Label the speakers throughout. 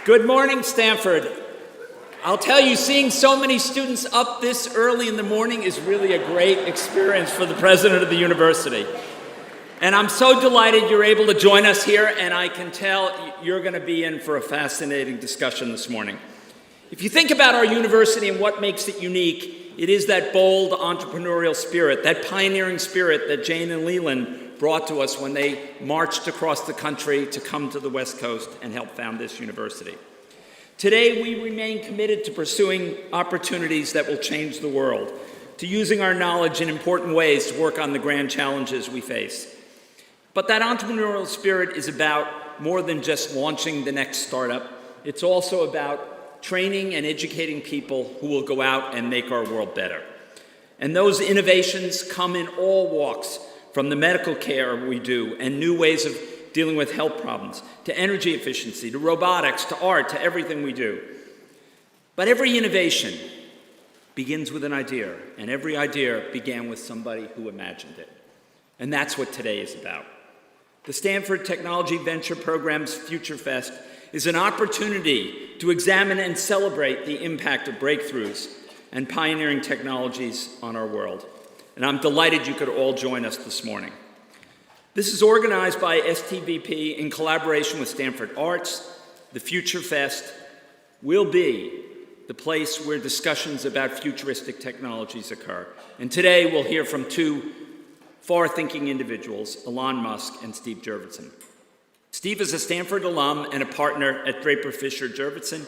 Speaker 1: Good morning, Stanford. I'll tell you, seeing so many students up this early in the morning is really a great experience for the president of the university. And I'm so delighted you're able to join us here, and I can tell you're going to be in for a fascinating discussion this morning. If you think about our university and what makes it unique, it is that bold entrepreneurial spirit, that pioneering spirit that Jane and Leland brought to us when they marched across the country to come to the West Coast and help found this university. Today, we remain committed to pursuing opportunities that will change the world, to using our knowledge in important ways to work on the grand challenges we face. But that entrepreneurial spirit is about more than just launching the next startup. It's also about training and educating people who will go out and make our world better. And those innovations come in all walks, from the medical care we do and new ways of dealing with health problems, to energy efficiency, to robotics, to art, to everything we do. But every innovation begins with an idea, and every idea began with somebody who imagined it. And that's what today is about. The Stanford Technology Venture Program's Future Fest is an opportunity to examine and celebrate the impact of breakthroughs and pioneering technologies on our world. And I'm delighted you could all join us this morning. This is organized by STVP in collaboration with Stanford Arts. The Future Fest will be the place where discussions about futuristic technologies occur. And today we'll hear from two far-thinking individuals, Elon Musk and Steve Jurvetson. Steve is a Stanford alum and a partner at Draper Fisher Jurvetson.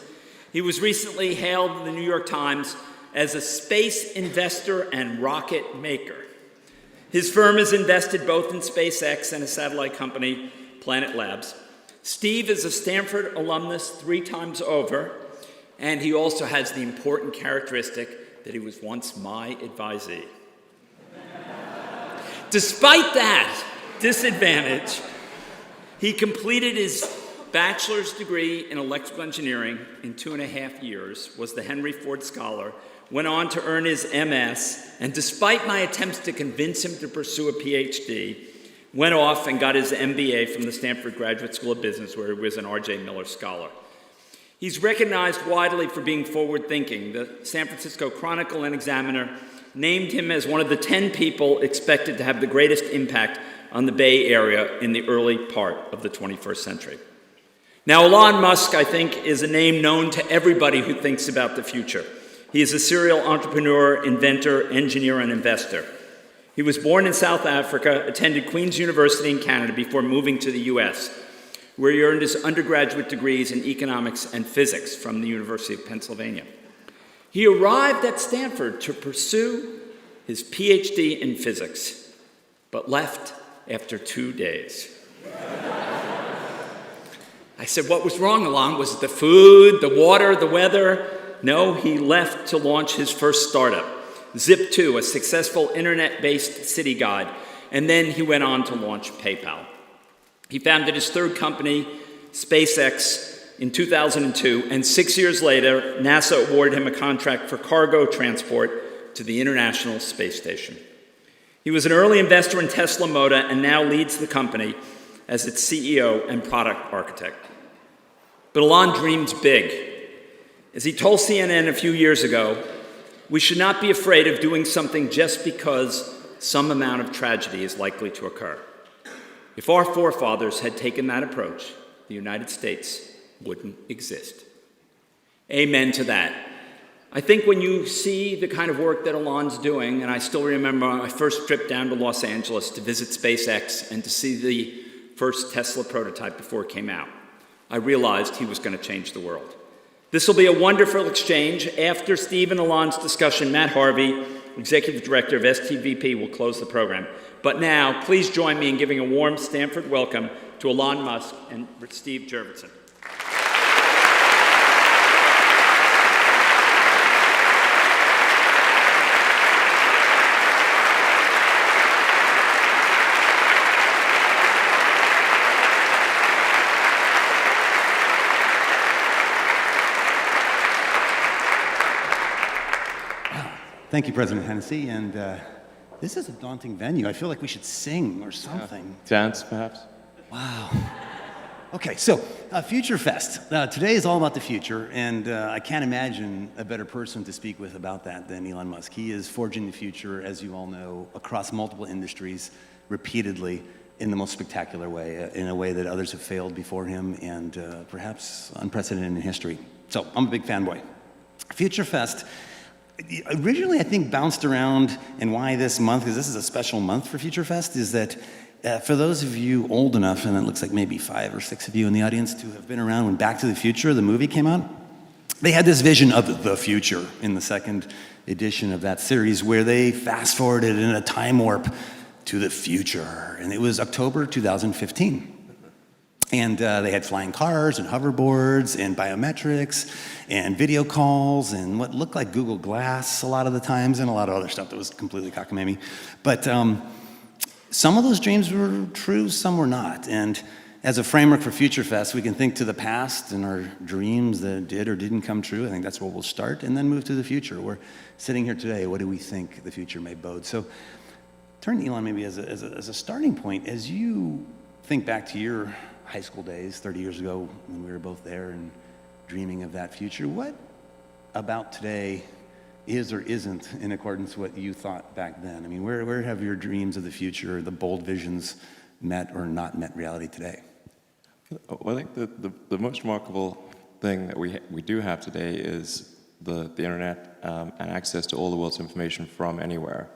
Speaker 1: He was recently hailed in the New York Times as a space investor and rocket maker. His firm has invested both in SpaceX and a satellite company, Planet Labs. Steve is a Stanford alumnus 3 times over, and he also has the important characteristic that he was once my advisee. Despite that disadvantage, he completed his bachelor's degree in electrical engineering in 2.5 years, was the Henry Ford Scholar, went on to earn his MS, and despite my attempts to convince him to pursue a PhD, went off and got his MBA from the Stanford Graduate School of Business, where he was an R.J. Miller Scholar. He's recognized widely for being forward-thinking. The San Francisco Chronicle and Examiner named him as one of the 10 people expected to have the greatest impact on the Bay Area in the early part of the 21st century. Now, Elon Musk, I think, is a name known to everybody who thinks about the future. He is a serial entrepreneur, inventor, engineer, and investor. He was born in South Africa, attended Queen's University in Canada before moving to the US, where he earned his undergraduate degrees in economics and physics from the University of Pennsylvania. He arrived at Stanford to pursue his PhD in physics, but left after 2 days. I said, what was wrong, Elon? Was it the food, the water, the weather? No, he left to launch his first startup, Zip2, a successful internet-based city guide, and then he went on to launch PayPal. He founded his third company, SpaceX, in 2002, and 6 years later, NASA awarded him a contract for cargo transport to the International Space Station. He was an early investor in Tesla Motor and now leads the company as its CEO and product architect. But Elon dreams big. As he told CNN a few years ago, we should not be afraid of doing something just because some amount of tragedy is likely to occur. If our forefathers had taken that approach, the United States wouldn't exist. Amen to that. I think when you see the kind of work that Elon's doing, and I still remember my first trip down to Los Angeles to visit SpaceX and to see the first Tesla prototype before it came out, I realized he was going to change the world. This will be a wonderful exchange. After Steve and Elon's discussion, Matt Harvey, Executive Director of STVP, will close the program. But now, please join me in giving a warm Stanford welcome to Elon Musk and Steve Jurvetson.
Speaker 2: Thank you, President Hennessy, and this is a daunting venue. I feel like we should sing or something.
Speaker 3: Dance, perhaps?
Speaker 2: Wow. Okay, so Future Fest. Today is all about the future, and I can't imagine a better person to speak with about that than Elon Musk. He is forging the future, as you all know, across multiple industries, repeatedly, in the most spectacular way, in a way that others have failed before him, and perhaps unprecedented in history. So I'm a big fanboy. Future Fest originally, I think, bounced around, and why this month, because this is a special month for Future Fest, is that for those of you old enough, and it looks like maybe 5 or 6 of you in the audience to have been around when Back to the Future, the movie, came out, they had this vision of the future in the second edition of that series where they fast-forwarded in a time warp to the future, and it was October 2015. And they had flying cars and hoverboards and biometrics and video calls and what looked like Google Glass a lot of the times and a lot of other stuff that was completely cockamamie. But some of those dreams were true, some were not. And as a framework for Future Fest, we can think to the past and our dreams that did or didn't come true. I think that's where we'll start, and then move to the future. We're sitting here today. What do we think the future may bode? So turn to Elon maybe as a starting point. As you think back to your high school days 30 years ago when we were both there and dreaming of that future, what about today is or isn't in accordance with what you thought back then? I mean, where have your dreams of the future, the bold visions, met or not met reality today?
Speaker 3: Well, I think the most remarkable thing that we do have today is the internet and access to all the world's information from anywhere.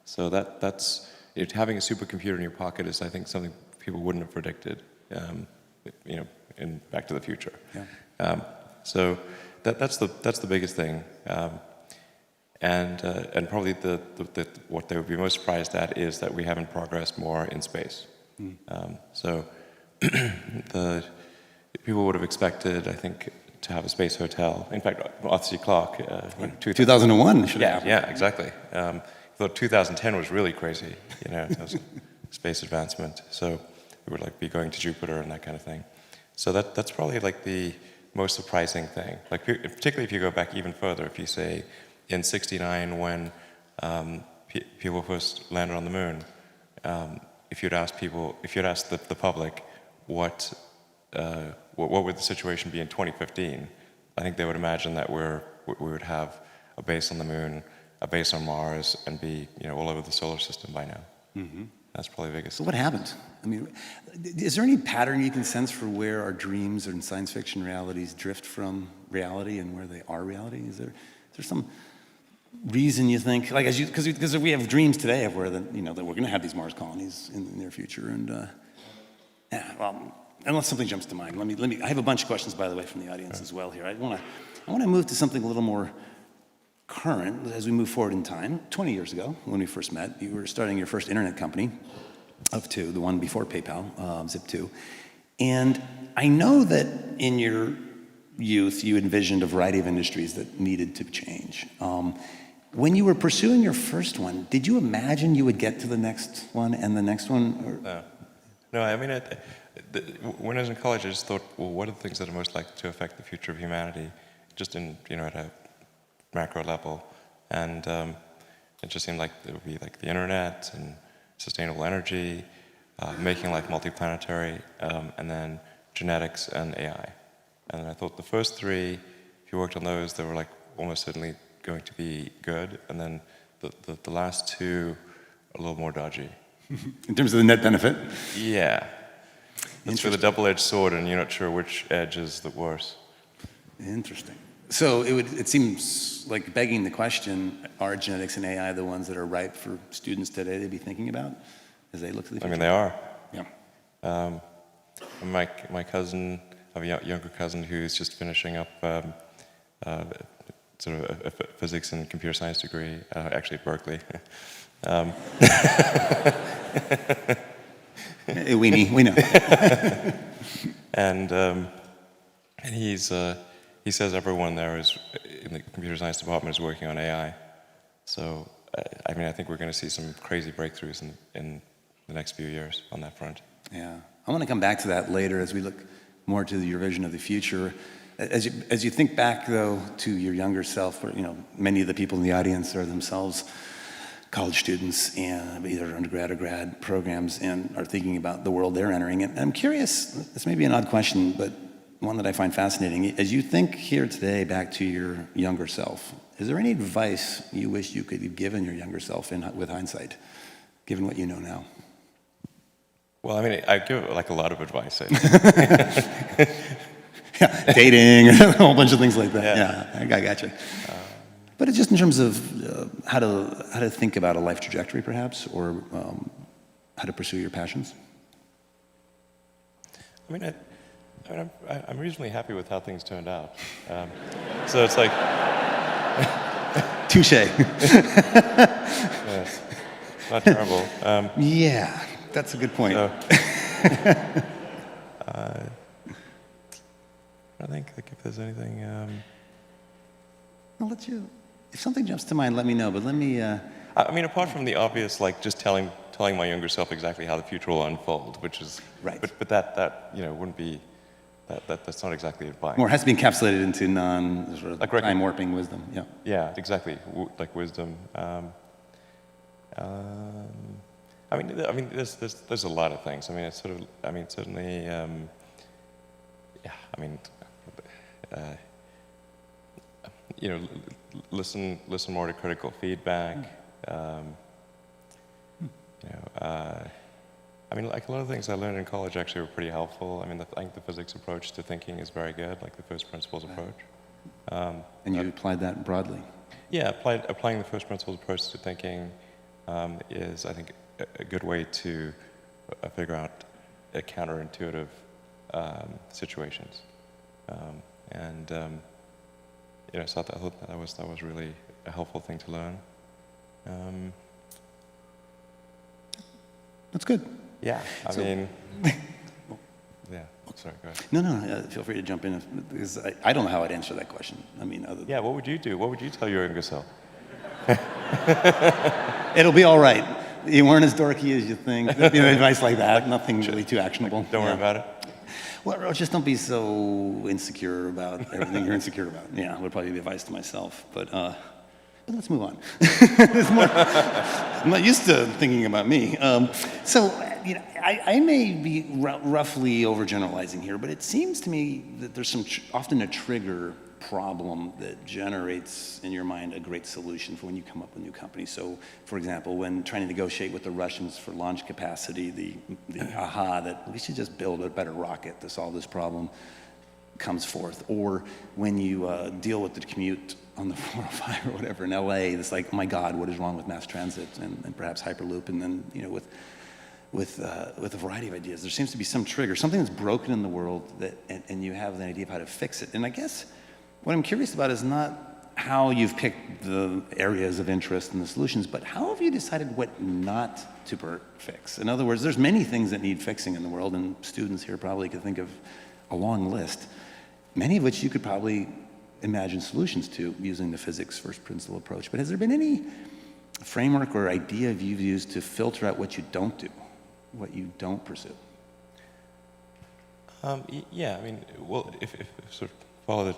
Speaker 3: So that's having a supercomputer in your pocket is, I think, something people wouldn't have predicted, in Back to the Future. Yeah. So that's the biggest thing. And probably what they would be most surprised at is that we haven't progressed more in space. So the people would have expected, I think, to have a space hotel. In fact, Arthur C. Clarke,
Speaker 2: 2001 should have happened.
Speaker 3: Yeah, exactly. I thought 2010 was really crazy, in terms of space advancement. So we would be going to Jupiter and that kind of thing. So that's probably the most surprising thing. Particularly if you go back even further, if you say in '69 when people first landed on the moon, if you'd asked the public what would the situation be in 2015, I think they would imagine that we would have a base on the moon, a base on Mars, and be all over the solar system by now. Mm-hmm. That's probably the biggest.
Speaker 2: So what happened? I mean, is there any pattern you can sense for where our dreams and science fiction realities drift from reality and where they are reality? Is there some reason you think, because we have dreams today of where that we're going to have these Mars colonies in the near future, and unless something jumps to mind, let me. I have a bunch of questions, by the way, from the audience as well here. I want to move to something a little more current as we move forward in time. 20 years ago, when we first met, you were starting your first internet company of 2, the one before PayPal, Zip2. And I know that in your youth, you envisioned a variety of industries that needed to change. When you were pursuing your first one, did you imagine you would get to the next one and the next one?
Speaker 3: No, I mean, when I was in college, I just thought, well, what are the things that are most likely to affect the future of humanity, just in, at a macro level? And it just seemed like it would be the internet and sustainable energy, making life multi-planetary, and then genetics and AI. And I thought the first 3, if you worked on those, they were almost certainly going to be good, and then the last 2 are a little more dodgy.
Speaker 2: In terms of the net benefit?
Speaker 3: Yeah. It's with a double-edged sword, and you're not sure which edge is the worse.
Speaker 2: Interesting. So it seems like begging the question, are genetics and AI the ones that are ripe for students today to be thinking about as they look to the future?
Speaker 3: I mean, they are.
Speaker 2: Yeah.
Speaker 3: My cousin, I have a younger cousin who's just finishing up sort of a physics and computer science degree, actually at Berkeley.
Speaker 2: We know.
Speaker 3: And he says everyone there is in the computer science department is working on AI. So I think we're going to see some crazy breakthroughs in the next few years on that front.
Speaker 2: Yeah, I want to come back to that later as we look more to your vision of the future. As you think back though to your younger self, where many of the people in the audience are themselves college students and either undergrad or grad programs and are thinking about the world they're entering. And I'm curious, this may be an odd question, but one that I find fascinating. As you think here today back to your younger self, is there any advice you wish you could have given your younger self with hindsight, given what you know now?
Speaker 3: Well, I mean, I give like a lot of advice. I think.
Speaker 2: Yeah, dating, a whole bunch of things like that.
Speaker 3: Yeah.
Speaker 2: Yeah, I gotcha. But it's just in terms of how to think about a life trajectory, perhaps, or how to pursue your passions.
Speaker 3: I mean, I'm reasonably happy with how things turned out. So it's like,
Speaker 2: Touche.
Speaker 3: yes, not terrible.
Speaker 2: Yeah, that's a good point.
Speaker 3: So, I think like if there's anything.
Speaker 2: I'll let you. If something jumps to mind, let me know. But let me.
Speaker 3: I mean, apart from the obvious, like just telling my younger self exactly how the future will unfold, which is
Speaker 2: Right.
Speaker 3: But that wouldn't be. That's not exactly advice.
Speaker 2: More has to be encapsulated into sort of
Speaker 3: Like
Speaker 2: time warping wisdom. Yeah.
Speaker 3: Yeah, exactly. Like wisdom. I mean, there's a lot of things. I mean, it's sort of. I mean, certainly. Yeah. I mean, listen more to critical feedback. I mean, like a lot of things I learned in college actually were pretty helpful. I mean, I think the physics approach to thinking is very good, like the first principles approach.
Speaker 2: And you applied that broadly.
Speaker 3: Yeah, applying the first principles approach to thinking is, I think, a good way to figure out counterintuitive situations. So I thought that was really a helpful thing to learn.
Speaker 2: That's good.
Speaker 3: Yeah, I mean, yeah. Sorry, go ahead.
Speaker 2: No, feel free to jump in because I don't know how I'd answer that question. I mean, other than
Speaker 3: Yeah, what would you do? What would you tell your younger self?
Speaker 2: it'll be all right. You weren't as dorky as you think. Advice like that, nothing really too actionable.
Speaker 3: Don't worry about it.
Speaker 2: Well, just don't be so insecure about everything you're insecure about. Yeah, would probably be advice to myself. But let's move on. I'm not used to thinking about me. I may be roughly overgeneralizing here, but it seems to me that there's often a trigger problem that generates in your mind a great solution for when you come up with new companies. So, for example, when trying to negotiate with the Russians for launch capacity, the aha that we should just build a better rocket to solve this problem comes forth. Or when you deal with the commute on the 405 or whatever in LA, it's like, oh my God, what is wrong with mass transit and perhaps Hyperloop? And then, with a variety of ideas, there seems to be some trigger, something that's broken in the world and you have an idea of how to fix it. And I guess what I'm curious about is not how you've picked the areas of interest and the solutions, but how have you decided what not to fix? In other words, there's many things that need fixing in the world, and students here probably could think of a long list, many of which you could probably imagine solutions to using the physics first principle approach. But has there been any framework or idea you've used to filter out what you don't do, what you don't pursue?
Speaker 3: Yeah, I mean, well, if sort of follow the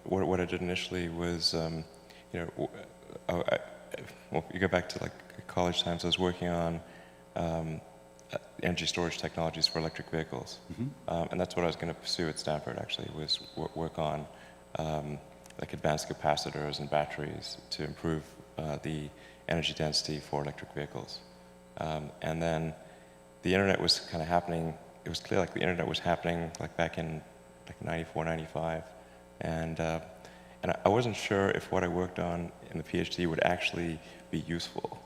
Speaker 3: what I did initially was, you go back to like college times. I was working on energy storage technologies for electric vehicles, and that's what I was going to pursue at Stanford. Actually, was work on like advanced capacitors and batteries to improve the energy density for electric vehicles. And then the internet was kind of happening. It was clear like the internet was happening like back in like 94, 95. And I wasn't sure if what I worked on in the PhD would actually be useful.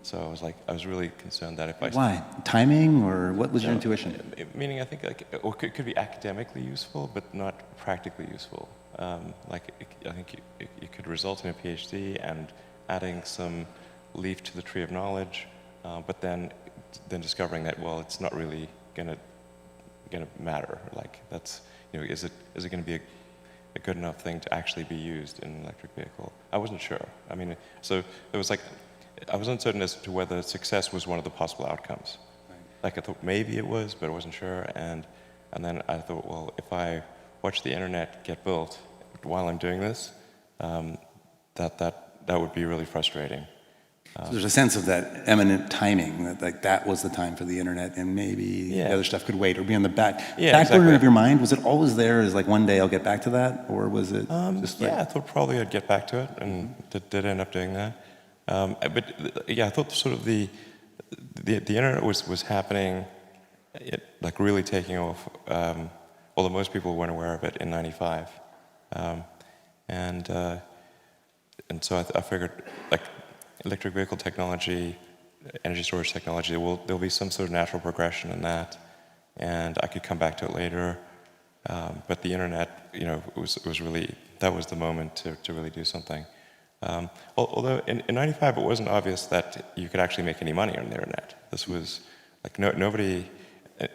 Speaker 3: So I was really concerned that if I...
Speaker 2: Why? Timing, or what was your intuition?
Speaker 3: Meaning I think or it could be academically useful, but not practically useful. I think it could result in a PhD and adding some leaf to the tree of knowledge, but then discovering that, well, it's not really gonna matter. Like that's, is it going to be a good enough thing to actually be used in an electric vehicle? I wasn't sure. I mean, so it was like, I was uncertain as to whether success was one of the possible outcomes. Right. Like I thought maybe it was, but I wasn't sure. And then I thought, well, if I watch the internet get built while I'm doing this, that would be really frustrating.
Speaker 2: So there's a sense of that eminent timing, that like that was the time for the internet, and maybe the other stuff could wait or be on the back burner of your mind. Was it always there as like one day I'll get back to that, or was it just like...
Speaker 3: Yeah, I thought probably I'd get back to it, and did end up doing that. But yeah, I thought sort of the internet was happening, like really taking off, although most people weren't aware of it in '95, and so I figured like electric vehicle technology, energy storage technology, there'll be some sort of natural progression in that, and I could come back to it later. But the internet, was really, that was the moment to really do something. Although in '95 it wasn't obvious that you could actually make any money on the internet. This was like nobody,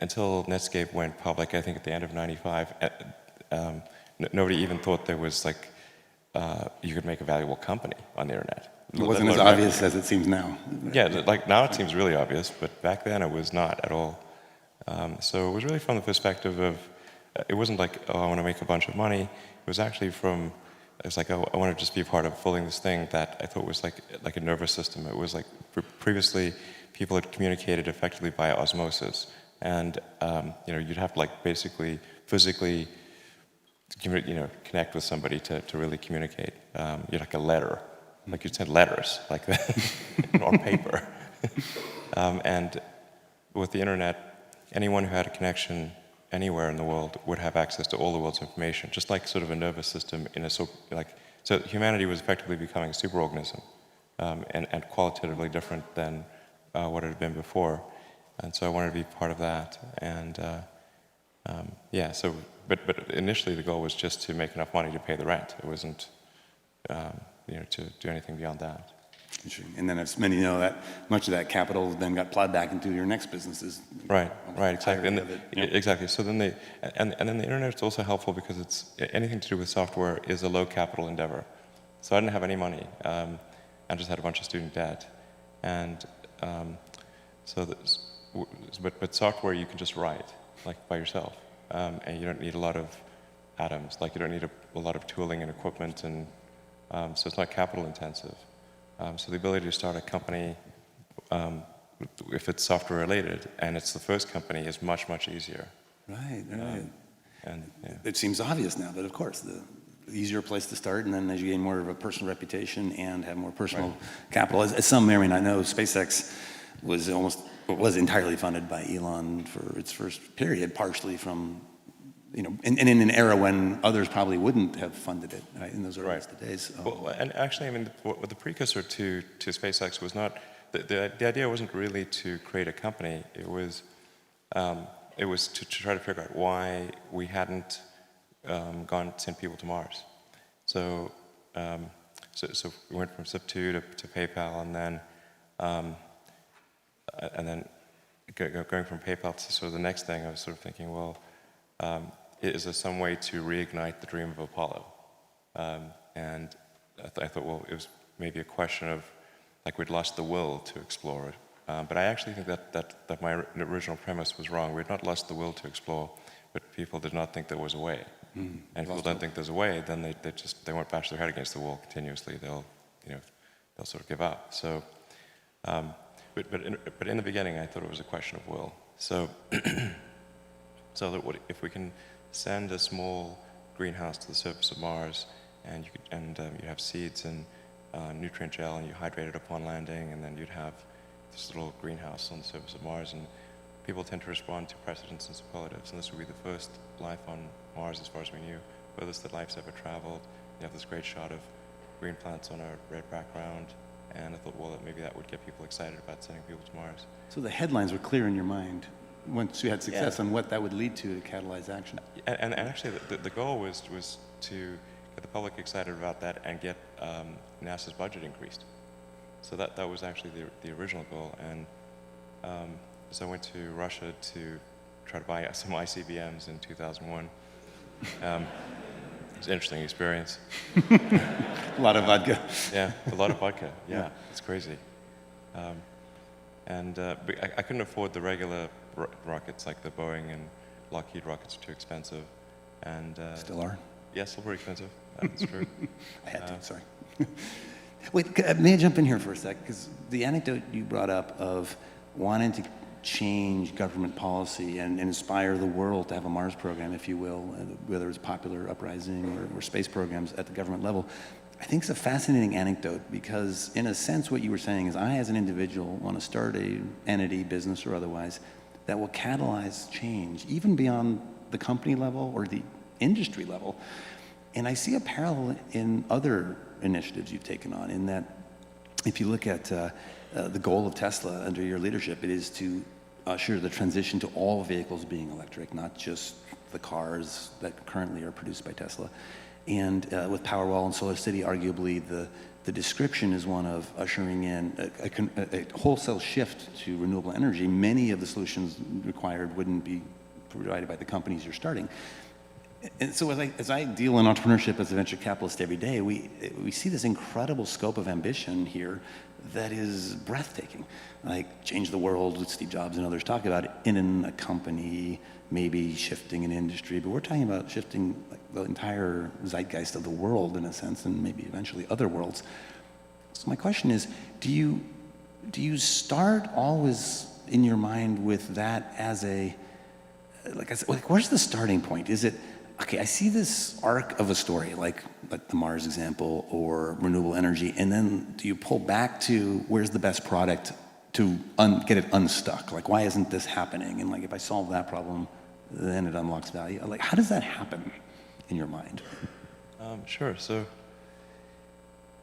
Speaker 3: until Netscape went public, I think at the end of '95, nobody even thought there was like, you could make a valuable company on the internet.
Speaker 2: It wasn't as obvious as it seems now.
Speaker 3: Yeah, like now it seems really obvious, but back then it was not at all. So it was really from the perspective of, it wasn't like, oh, I want to make a bunch of money. It was actually from, it's like, oh, I want to just be a part of building this thing that I thought was like a nervous system. It was like, previously people had communicated effectively by osmosis. And, you'd have to like basically physically, connect with somebody to really communicate. You're like a letter. Like you'd send letters like that on paper. And with the internet, anyone who had a connection anywhere in the world would have access to all the world's information, just like sort of a nervous system so humanity was effectively becoming a superorganism, and qualitatively different than what it had been before. And so I wanted to be part of that. And but initially the goal was just to make enough money to pay the rent. It wasn't, to do anything beyond that.
Speaker 2: Interesting. And then, as many know, that much of that capital then got plowed back into your next businesses.
Speaker 3: Right, exactly. Exactly. So then and then the internet is also helpful because it's anything to do with software is a low capital endeavor. So I didn't have any money. I just had a bunch of student debt, and but software you can just write like by yourself, and you don't need a lot of atoms. Like you don't need a lot of tooling and equipment, and so it's not capital intensive. So the ability to start a company, if it's software related, and it's the first company, is much, much easier.
Speaker 2: Right.
Speaker 3: And
Speaker 2: it seems obvious now, but of course, the easier place to start, and then as you gain more of a personal reputation and have more personal capital, as some may or may not know, SpaceX was entirely funded by Elon for its first period, partially from, and in an era when others probably wouldn't have funded it, right, in those earliest days.
Speaker 3: Well, and actually, I mean, the precursor to SpaceX was not, the idea wasn't really to create a company. It was to try to figure out why we hadn't sent people to Mars. So we went from SIP2 to PayPal, and then going from PayPal to sort of the next thing, I was sort of thinking, well, is there some way to reignite the dream of Apollo? And I thought, well, it was maybe a question of, like, we'd lost the will to explore it. But I actually think that my original premise was wrong. We had not lost the will to explore, but people did not think there was a way. And if people don't think there's a way, then they won't bash their head against the wall continuously. They'll sort of give up. So, but in the beginning, I thought it was a question of will. So, if we can send a small greenhouse to the surface of Mars, and you have seeds and nutrient gel, and you hydrate it upon landing, and then you'd have this little greenhouse on the surface of Mars, and people tend to respond to precedents and superlatives, and this would be the first life on Mars as far as we knew, furthest that life's ever traveled. You have this great shot of green plants on a red background, and I thought, well, maybe that would get people excited about sending people to Mars.
Speaker 2: So the headlines were clear in your mind once you had success on what that would lead to catalyze action.
Speaker 3: And actually, the goal was to get the public excited about that and get NASA's budget increased. So that was actually the original goal. And so I went to Russia to try to buy some ICBMs in 2001. It was an interesting experience.
Speaker 2: A lot of vodka.
Speaker 3: Yeah, a lot of vodka. Yeah, it's crazy. But I couldn't afford the regular rockets, like the Boeing and Lockheed rockets are too expensive. And
Speaker 2: still are?
Speaker 3: Yeah, still pretty expensive. That's true.
Speaker 2: I had to, sorry. Wait, may I jump in here for a sec? Because the anecdote you brought up of wanting to change government policy and inspire the world to have a Mars program, if you will, whether it's popular uprising or space programs at the government level, I think it's a fascinating anecdote because, in a sense, what you were saying is I, as an individual, want to start a entity, business or otherwise, that will catalyze change, even beyond the company level or the industry level. And I see a parallel in other initiatives you've taken on, in that if you look at the goal of Tesla under your leadership, it is to usher the transition to all vehicles being electric, not just the cars that currently are produced by Tesla. And with Powerwall and Solar City, arguably the description is one of ushering in a wholesale shift to renewable energy. Many of the solutions required wouldn't be provided by the companies you're starting. And so as I deal in entrepreneurship as a venture capitalist every day, we see this incredible scope of ambition here that is breathtaking. Like change the world, what Steve Jobs and others talk about in a company, maybe shifting an industry, but we're talking about shifting like the entire zeitgeist of the world in a sense, and maybe eventually other worlds. So my question is, do you start always in your mind with that as like where's the starting point? Is it, okay, I see this arc of a story, like the Mars example or renewable energy, and then do you pull back to where's the best product to get it unstuck? Like, why isn't this happening? And like, if I solve that problem, then it unlocks value. Like, how does that happen in your mind?
Speaker 3: Sure. So,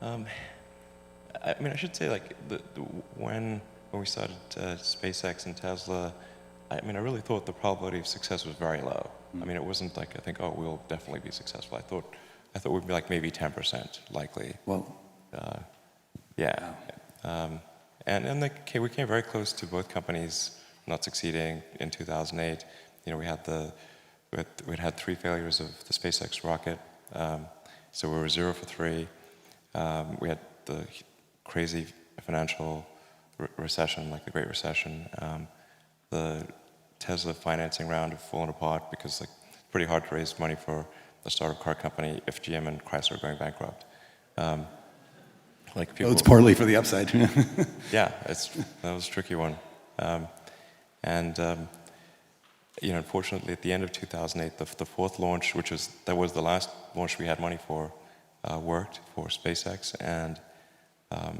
Speaker 3: I mean, I should say, like, when we started SpaceX and Tesla, I mean, I really thought the probability of success was very low. I mean, it wasn't like I think, oh, we'll definitely be successful. I thought we'd be like maybe 10% likely.
Speaker 2: Well,
Speaker 3: yeah. And we came very close to both companies not succeeding in 2008. You know, we'd had 3 failures of the SpaceX rocket, so we were 0 for 3. We had the crazy financial recession, like the Great Recession. The Tesla financing round had fallen apart because like it's pretty hard to raise money for a startup car company if GM and Chrysler are going bankrupt. Like people,
Speaker 2: it's partly for the upside.
Speaker 3: yeah, that was a tricky one. You know, unfortunately, at the end of 2008, the 4th launch, that was the last launch we had money for, worked for SpaceX, and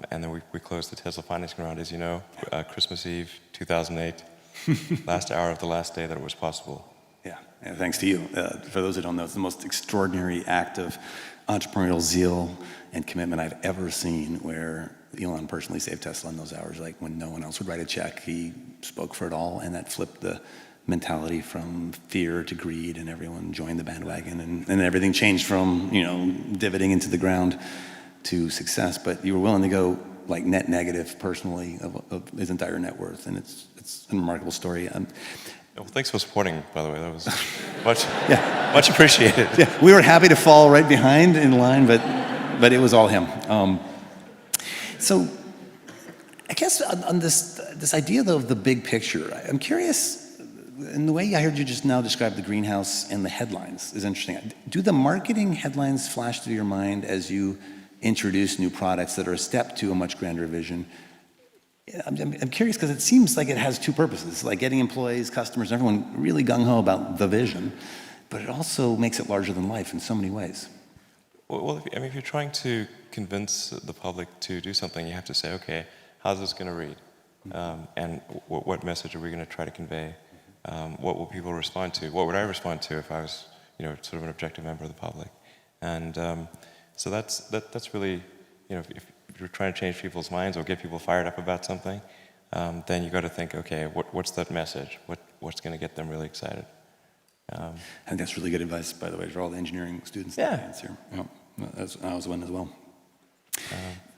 Speaker 3: then we closed the Tesla financing round, as you know, Christmas Eve 2008. Last hour of the last day that it was possible.
Speaker 2: Yeah, and thanks to you. For those who don't know, it's the most extraordinary act of entrepreneurial zeal and commitment I've ever seen, where Elon personally saved Tesla in those hours, like when no one else would write a check. He spoke for it all, and that flipped the mentality from fear to greed, and everyone joined the bandwagon, and everything changed from, you know, divoting into the ground to success. But you were willing to go like net negative personally of his entire net worth, and it's a remarkable story.
Speaker 3: Well, thanks for supporting, by the way. That was much appreciated.
Speaker 2: Yeah, we were happy to fall right behind in line, but it was all him. So I guess on this idea though of the big picture, I'm curious. In the way I heard you just now describe the greenhouse and the headlines is interesting. Do the marketing headlines flash through your mind as you introduce new products that are a step to a much grander vision? I'm curious because it seems like it has 2 purposes, like getting employees, customers, everyone really gung-ho about the vision, but it also makes it larger than life in so many ways.
Speaker 3: Well, if you're trying to convince the public to do something, you have to say, okay, how's this going to read? And what message are we going to try to convey? What will people respond to? What would I respond to if I was, you know, sort of an objective member of the public? And so that's really, you know, if you're trying to change people's minds or get people fired up about something, then you got to think, okay, what's that message? What's going to get them really excited?
Speaker 2: I think that's really good advice, by the way, for all the engineering students in the audience here. Yeah, I was one as well.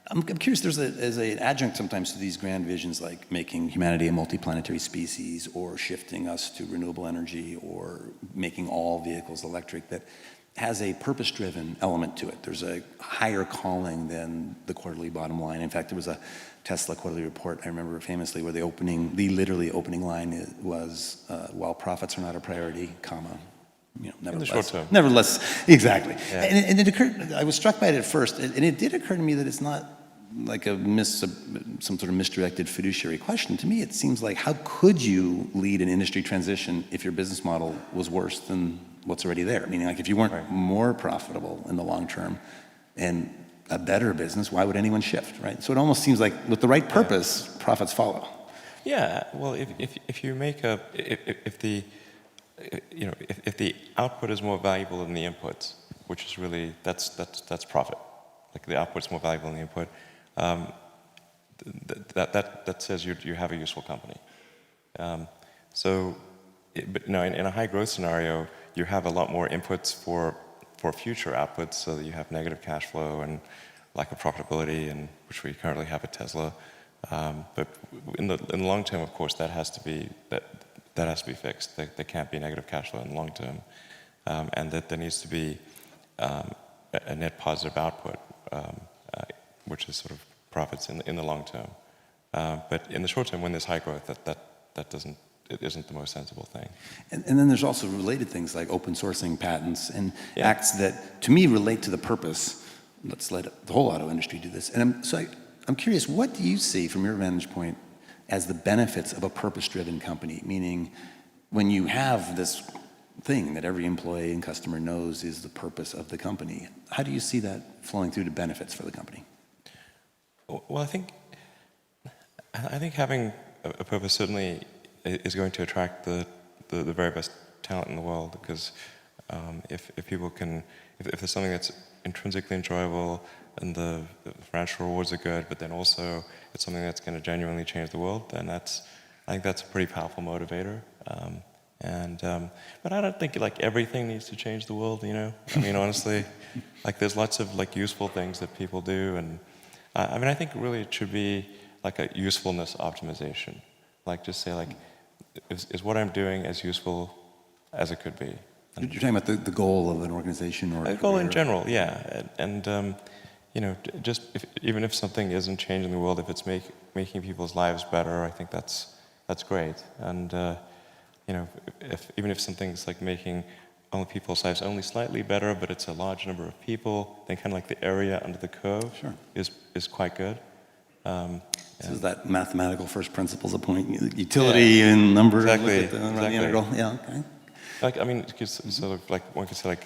Speaker 2: I'm curious, there's an adjunct sometimes to these grand visions, like making humanity a multi-planetary species, or shifting us to renewable energy, or making all vehicles electric, that has a purpose-driven element to it. There's a higher calling than the quarterly bottom line. In fact, there was a Tesla quarterly report, I remember famously, where the literally opening line was, while profits are not a priority, comma, you know, nevertheless.
Speaker 3: In the short term.
Speaker 2: Nevertheless, exactly.
Speaker 3: Yeah.
Speaker 2: And it occurred, I was struck by it at first, and it did occur to me that it's not like some sort of misdirected fiduciary question. To me, it seems like, how could you lead an industry transition if your business model was worse than what's already there? Meaning, like, if you weren't more profitable in the long term and a better business, why would anyone shift, right? So it almost seems like with the right purpose, profits follow.
Speaker 3: Yeah, well, if you make if the if the output is more valuable than the inputs, which is really that's profit. Like the output's more valuable than the input. That says you have a useful company. But no, in a high growth scenario, you have a lot more inputs for future outputs, so that you have negative cash flow and lack of profitability, and which we currently have at Tesla. But in the long term, of course, that has to be fixed. There can't be negative cash flow in the long term, and that there needs to be a net positive output, which is sort of profits in the long term. But in the short term, when there's high growth, it isn't the most sensible thing.
Speaker 2: And then there's also related things like open sourcing patents and acts that, to me, relate to the purpose. Let's let the whole auto industry do this. And I'm curious, what do you see from your vantage point as the benefits of a purpose-driven company? Meaning, when you have this thing that every employee and customer knows is the purpose of the company, how do you see that flowing through to benefits for the company?
Speaker 3: Well, I think having a purpose certainly is going to attract the very best talent in the world, because if people can, if there's something that's intrinsically enjoyable and the financial rewards are good, but then also it's something that's going to genuinely change the world, then I think that's a pretty powerful motivator. But I don't think like everything needs to change the world, you know? I mean, honestly, like there's lots of like useful things that people do, and I mean, I think really it should be like a usefulness optimization. Like just say like, is what I'm doing as useful as it could be?
Speaker 2: You're talking about the goal of an organization or
Speaker 3: a goal in general, yeah. And you know, just even if something isn't changing the world, if it's making people's lives better, I think that's great. And you know, even if something's like making only people's lives only slightly better, but it's a large number of people, then kind of like the area under the curve is quite good.
Speaker 2: So is that mathematical first principles of point utility and number?
Speaker 3: Exactly.
Speaker 2: The integral. Yeah. Okay.
Speaker 3: Like I mean, sort of like one could say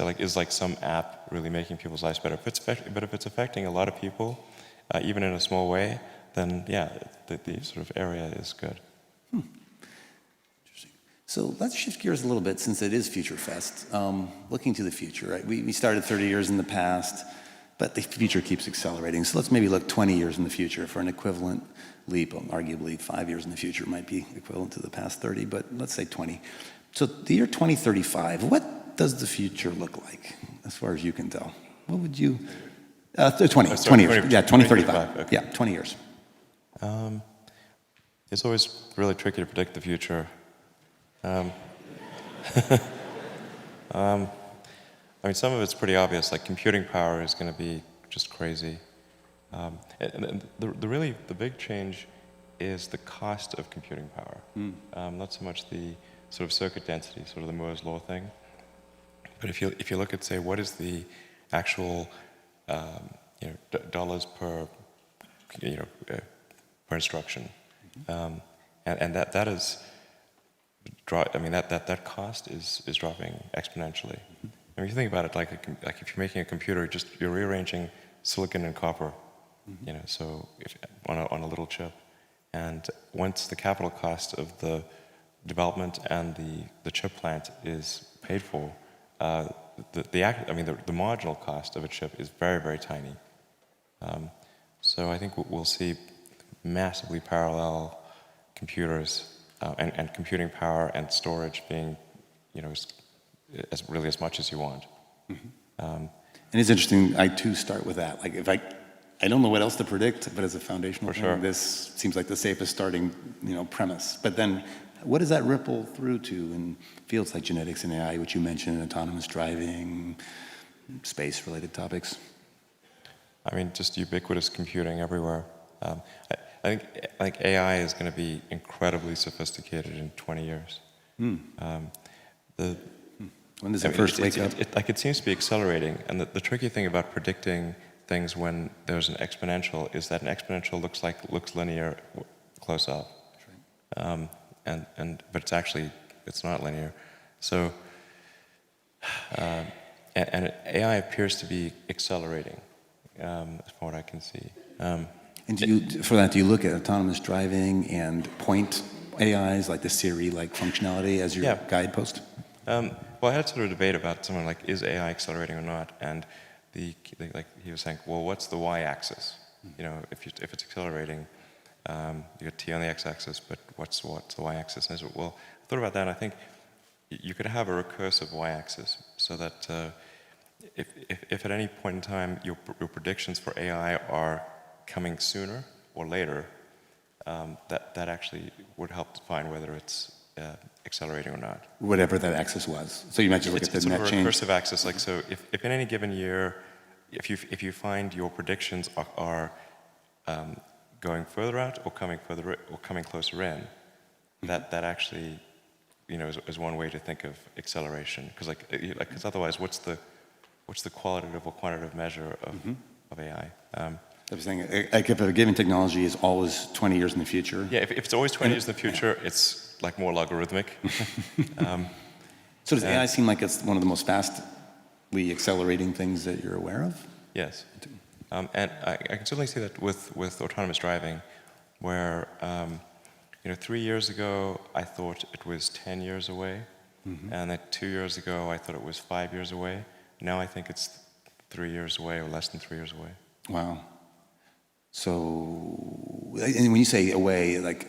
Speaker 3: like is like some app really making people's lives better? But if it's affecting a lot of people, even in a small way, then yeah, the sort of area is good.
Speaker 2: Interesting. So let's shift gears a little bit, since it is Future Fest. Looking to the future, right? We started 30 years in the past, but the future keeps accelerating. So let's maybe look 20 years in the future for an equivalent leap. Arguably 5 years in the future might be equivalent to the past 30, but let's say 20. So the year 2035, what does the future look like, as far as you can tell? What would you... 20 years. Yeah, 2035. Okay. Yeah, 20 years.
Speaker 3: It's always really tricky to predict the future. I mean, some of it's pretty obvious, like computing power is going to be just crazy. And the big change is the cost of computing power. Not so much the sort of circuit density, sort of the Moore's law thing. But if you look at, say, what is the actual dollars per per instruction, and that is that cost is dropping exponentially. I mean, if you think about it, like if you're making a computer, you're rearranging silicon and copper, so on a little chip, and once the capital cost of the development and the chip plant is paid for, the marginal cost of a chip is very, very tiny. So I think we'll see massively parallel computers and computing power and storage being, as much as you want.
Speaker 2: And it's interesting. I too start with that. Like if I don't know what else to predict, but as a foundational thing, this seems like the safest starting, premise. But then, what does that ripple through to in fields like genetics and AI, which you mentioned, autonomous driving, space-related topics?
Speaker 3: I mean, just ubiquitous computing everywhere. I think AI is going to be incredibly sophisticated in 20 years.
Speaker 2: When does it first wake up?
Speaker 3: It seems to be accelerating, and the tricky thing about predicting things when there's an exponential is that an exponential looks linear close up, but it's not linear. So, and AI appears to be accelerating, from what I can see.
Speaker 2: And do you look at autonomous driving and point AIs like the Siri-like functionality as your guidepost?
Speaker 3: Well, I had sort of a debate about something like, is AI accelerating or not? And like he was saying, well, what's the y-axis? You know, if it's accelerating, you got t on the x-axis, but what's the y-axis? And I said, well, I thought about that, and I think you could have a recursive y-axis, so that if at any point in time your predictions for AI are coming sooner or later, that actually would help define whether it's accelerating or not.
Speaker 2: Whatever that axis was. So you might just look at the net change.
Speaker 3: It's sort of a recursive axis. Like, so if in any given year, if you find your predictions are going further out or coming closer in, that actually, you know, is one way to think of acceleration. Because otherwise, what's the qualitative or quantitative measure of AI?
Speaker 2: I was saying, like, if a given technology is always 20 years in the future.
Speaker 3: Yeah, if it's always 20 years in the future, it's like more logarithmic.
Speaker 2: So does AI seem like it's one of the most fastly accelerating things that you're aware of?
Speaker 3: Yes. And I can certainly see that with autonomous driving, where, 3 years ago, I thought it was 10 years away. And then 2 years ago, I thought it was 5 years away. Now I think it's 3 years away or less than 3 years away.
Speaker 2: Wow. So, and when you say away, like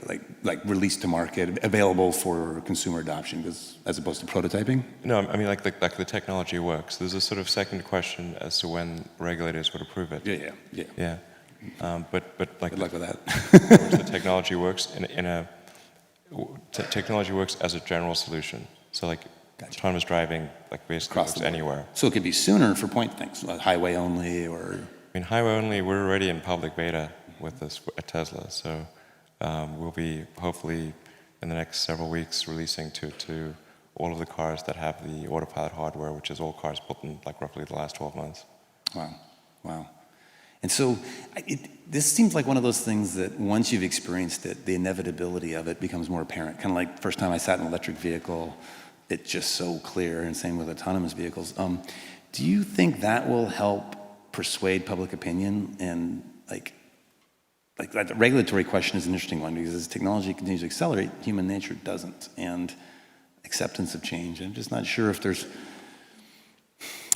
Speaker 2: released to market, available for consumer adoption, as opposed to prototyping?
Speaker 3: No, I mean like the technology works. There's a sort of second question as to when regulators would approve it.
Speaker 2: Yeah.
Speaker 3: But like
Speaker 2: good luck with that.
Speaker 3: the technology works technology works as a general solution. So like autonomous driving, like basically works anywhere.
Speaker 2: So it could be sooner for point things, like highway only or.
Speaker 3: I mean, highway only, we're already in public beta with this at Tesla, so we'll be hopefully in the next several weeks releasing to all of the cars that have the autopilot hardware, which is all cars built in like roughly the last 12 months.
Speaker 2: Wow. And so this seems like one of those things that once you've experienced it, the inevitability of it becomes more apparent. Kind of like first time I sat in an electric vehicle, it's just so clear, and same with autonomous vehicles. Do you think that will help persuade public opinion? And like that regulatory question is an interesting one, because as technology continues to accelerate, human nature doesn't, and acceptance of change. I'm just not sure if there's,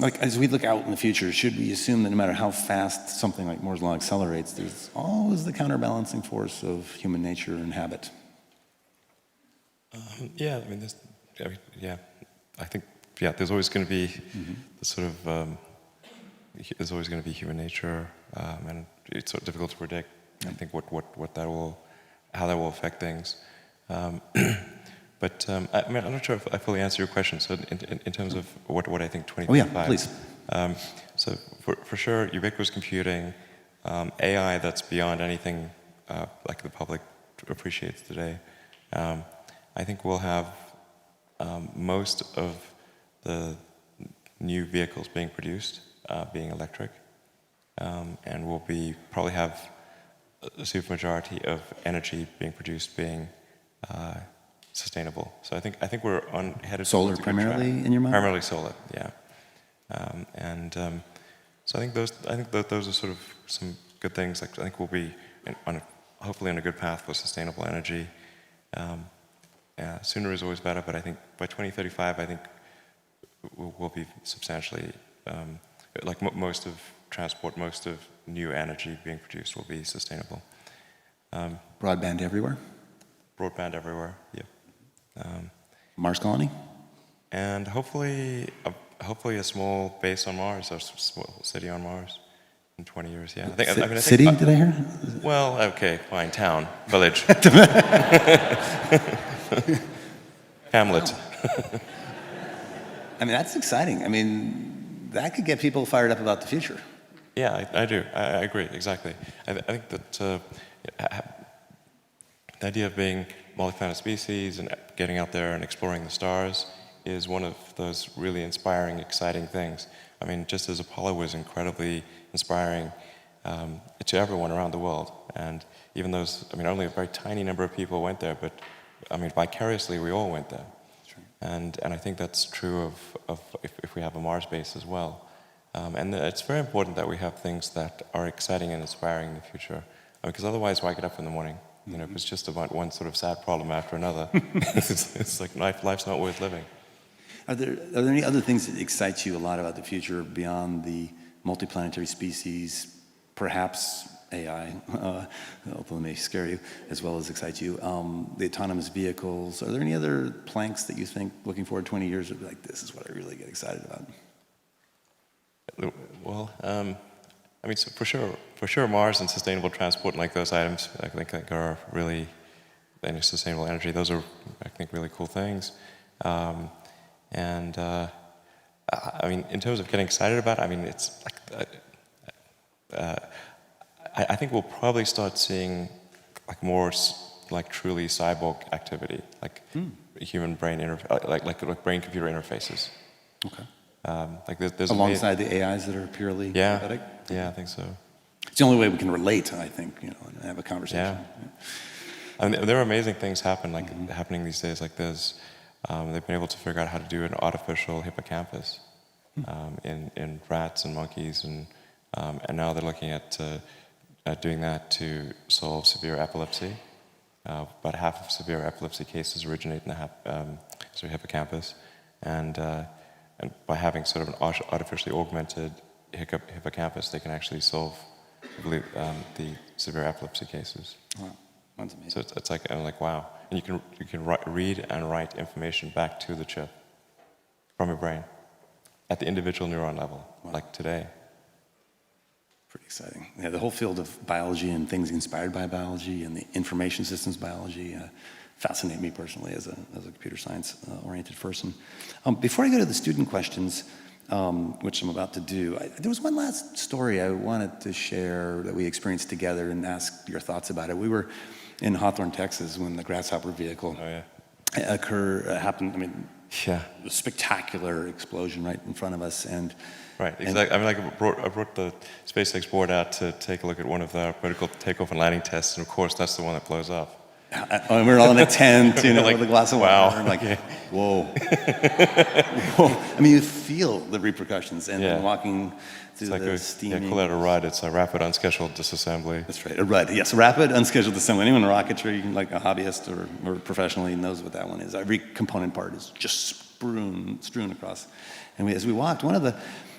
Speaker 2: like, as we look out in the future, should we assume that no matter how fast something like Moore's law accelerates, there's always the counterbalancing force of human nature and habit?
Speaker 3: There's always going to be the sort of there's always going to be human nature, and it's sort of difficult to predict. I think how that will affect things. But I'm not sure if I fully answer your question. So in terms of what I think 2025.
Speaker 2: Oh yeah, please.
Speaker 3: So for sure, ubiquitous computing, AI that's beyond anything like the public appreciates today. I think we'll have most of the new vehicles being produced being electric, and we'll probably have a supermajority of energy being produced being sustainable. So I think we're headed
Speaker 2: solar primarily in your mind.
Speaker 3: Primarily solar, yeah. So I think those are sort of some good things. Like, I think we'll be hopefully on a good path for sustainable energy. Sooner is always better, but I think by 2035, I think we'll be substantially like most of transport, most of new energy being produced will be sustainable.
Speaker 2: Broadband everywhere?
Speaker 3: Broadband everywhere, yeah.
Speaker 2: Mars colony?
Speaker 3: And hopefully a small base on Mars, or a small city on Mars in 20 years, yeah.
Speaker 2: City, did I hear?
Speaker 3: Well, okay, fine, town, village. Hamlet.
Speaker 2: I mean, that's exciting. I mean, that could get people fired up about the future.
Speaker 3: Yeah, I do. I agree, exactly. I think that the idea of being multi-planet species and getting out there and exploring the stars is one of those really inspiring, exciting things. I mean, just as Apollo was incredibly inspiring to everyone around the world. And even those, I mean, only a very tiny number of people went there, but I mean, vicariously, we all went there. And I think that's true of if we have a Mars base as well. And it's very important that we have things that are exciting and inspiring in the future. Because otherwise, why get up in the morning? You know, if it's just about one sort of sad problem after another, it's like life's not worth living.
Speaker 2: Are there any other things that excite you a lot about the future beyond the multi-planetary species, perhaps AI, although it may scare you, as well as excite you, the autonomous vehicles? Are there any other planks that you think, looking forward 20 years, would be like, this is what I really get excited about?
Speaker 3: Well, I mean, so for sure, Mars and sustainable transport and like those items, I think are really, and sustainable energy. Those are, I think, really cool things. I mean, in terms of getting excited about it, I mean, it's like, I think we'll probably start seeing like more like truly cyborg activity, like human brain like brain-computer interfaces.
Speaker 2: Okay.
Speaker 3: Like there's
Speaker 2: alongside the AIs that are purely synthetic?
Speaker 3: Yeah, I think so.
Speaker 2: It's the only way we can relate, I think, you know, and have a conversation.
Speaker 3: Yeah. I mean, there are amazing things happening these days. Like they've been able to figure out how to do an artificial hippocampus in rats and monkeys, and now they're looking at doing that to solve severe epilepsy. About half of severe epilepsy cases originate in the hippocampus, and by having sort of an artificially augmented hippocampus, they can actually solve, I believe, the severe epilepsy cases.
Speaker 2: Wow, that's amazing.
Speaker 3: So it's like, I'm like, wow. And you can read and write information back to the chip from your brain at the individual neuron level, like today.
Speaker 2: Pretty exciting. Yeah, the whole field of biology and things inspired by biology and the information systems biology fascinate me personally as a computer science oriented person. Before I go to the student questions, which I'm about to do, there was one last story I wanted to share that we experienced together and ask your thoughts about it. We were in Hawthorne, Texas, when the grasshopper vehicle happened. I mean, a spectacular explosion right in front of us, and
Speaker 3: right, exactly. I mean, like I brought the SpaceX board out to take a look at one of the vertical takeoff and landing tests, and of course, that's the one that blows up.
Speaker 2: And we're all in a tent, you know,
Speaker 3: like,
Speaker 2: with a glass of water. I'm like, whoa. Whoa. I mean, you feel the repercussions, and then walking through the steaming.
Speaker 3: Yeah, call that a RUD. It's a rapid unscheduled disassembly.
Speaker 2: That's right, a RUD. Yes, rapid unscheduled assembly. Anyone in rocketry, like a hobbyist or professionally, knows what that one is. Every component part is just strewn across. And as we walked, one of the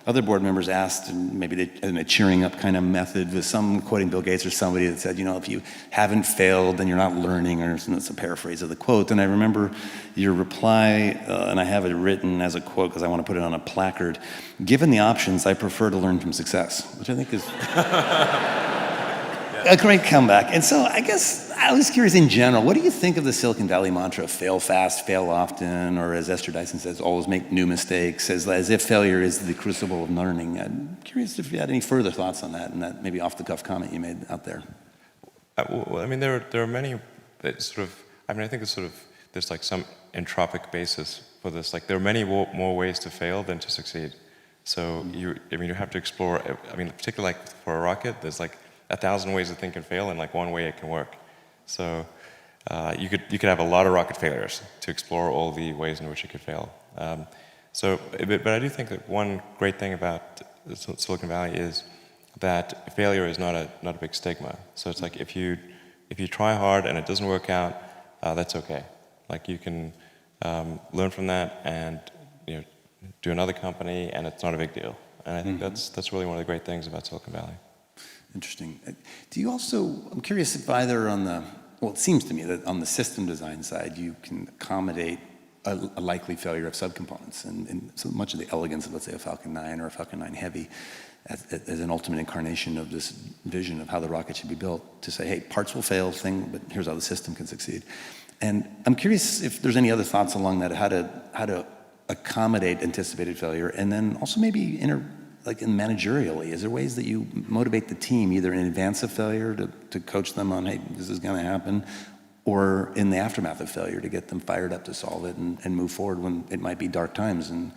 Speaker 2: other board members asked, and maybe in a cheering up kind of method, with some quoting Bill Gates or somebody that said, you know, if you haven't failed, then you're not learning, or it's a paraphrase of the quote. And I remember your reply, and I have it written as a quote because I want to put it on a placard. Given the options, I prefer to learn from success, which I think is a great comeback. And so I guess I was curious in general, what do you think of the Silicon Valley mantra, fail fast, fail often, or as Esther Dyson says, always make new mistakes, as if failure is the crucible of learning? I'm curious if you had any further thoughts on that, and that maybe off-the-cuff comment you made out there.
Speaker 3: Well, I mean, there are many that sort of, I mean, I think there's like some entropic basis for this. Like, there are many more ways to fail than to succeed. So you have to explore, I mean, particularly like for a rocket, there's like 1,000 ways to think and fail, and like one way it can work. So you could have a lot of rocket failures to explore all the ways in which it could fail. But I do think that one great thing about Silicon Valley is that failure is not a big stigma. So it's like if you try hard and it doesn't work out, that's okay. Like you can learn from that and do another company, and it's not a big deal. And I think that's really one of the great things about Silicon Valley.
Speaker 2: Interesting. Do you also, I'm curious if either it seems to me that on the system design side, you can accommodate a likely failure of subcomponents, and so much of the elegance of, let's say, a Falcon 9 or a Falcon 9 Heavy as an ultimate incarnation of this vision of how the rocket should be built, to say, hey, parts will fail, but here's how the system can succeed. And I'm curious if there's any other thoughts along that, how to accommodate anticipated failure, and then also maybe like in managerially, is there ways that you motivate the team either in advance of failure to coach them on, hey, this is going to happen, or in the aftermath of failure to get them fired up to solve it and move forward when it might be dark times? And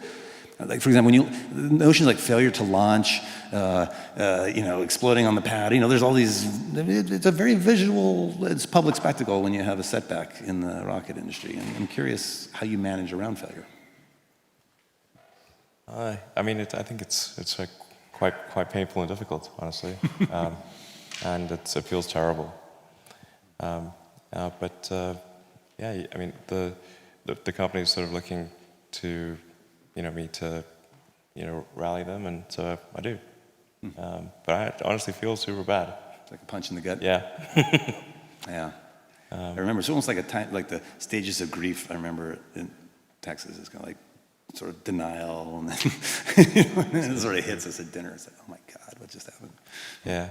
Speaker 2: Like, for example, notions like failure to launch, exploding on the pad, there's all these, it's a very visual, it's public spectacle when you have a setback in the rocket industry. And I'm curious how you manage around failure.
Speaker 3: I think it's like quite painful and difficult, honestly, and it feels terrible. The company is sort of looking to, me to, rally them, and so I do. But I honestly feel super bad.
Speaker 2: It's like a punch in the gut.
Speaker 3: Yeah.
Speaker 2: Yeah. I remember it's almost like like the stages of grief. I remember in Texas, it's kind of like sort of denial, and then it sort of hits us at dinner. It's like, oh my God, what just happened?
Speaker 3: Yeah.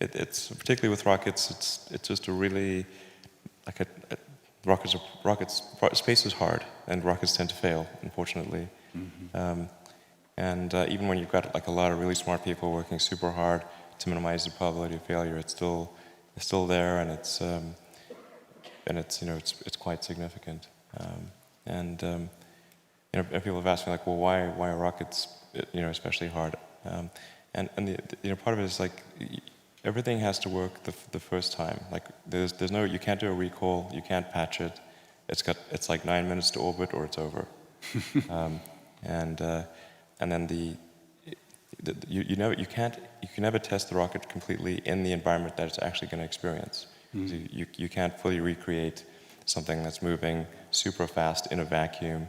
Speaker 3: It's particularly with rockets. It's just a really like rockets. Space is hard, and rockets tend to fail, unfortunately. Even when you've got like a lot of really smart people working super hard to minimize the probability of failure, it's still there, and it's quite significant. And people have asked me like, well, why are rockets, especially hard? And part of it is like everything has to work the first time. Like there's no, you can't do a recall, you can't patch it. It's like 9 minutes to orbit or it's over. And then you can never test the rocket completely in the environment that it's actually going to experience. So you can't fully recreate something that's moving super fast in a vacuum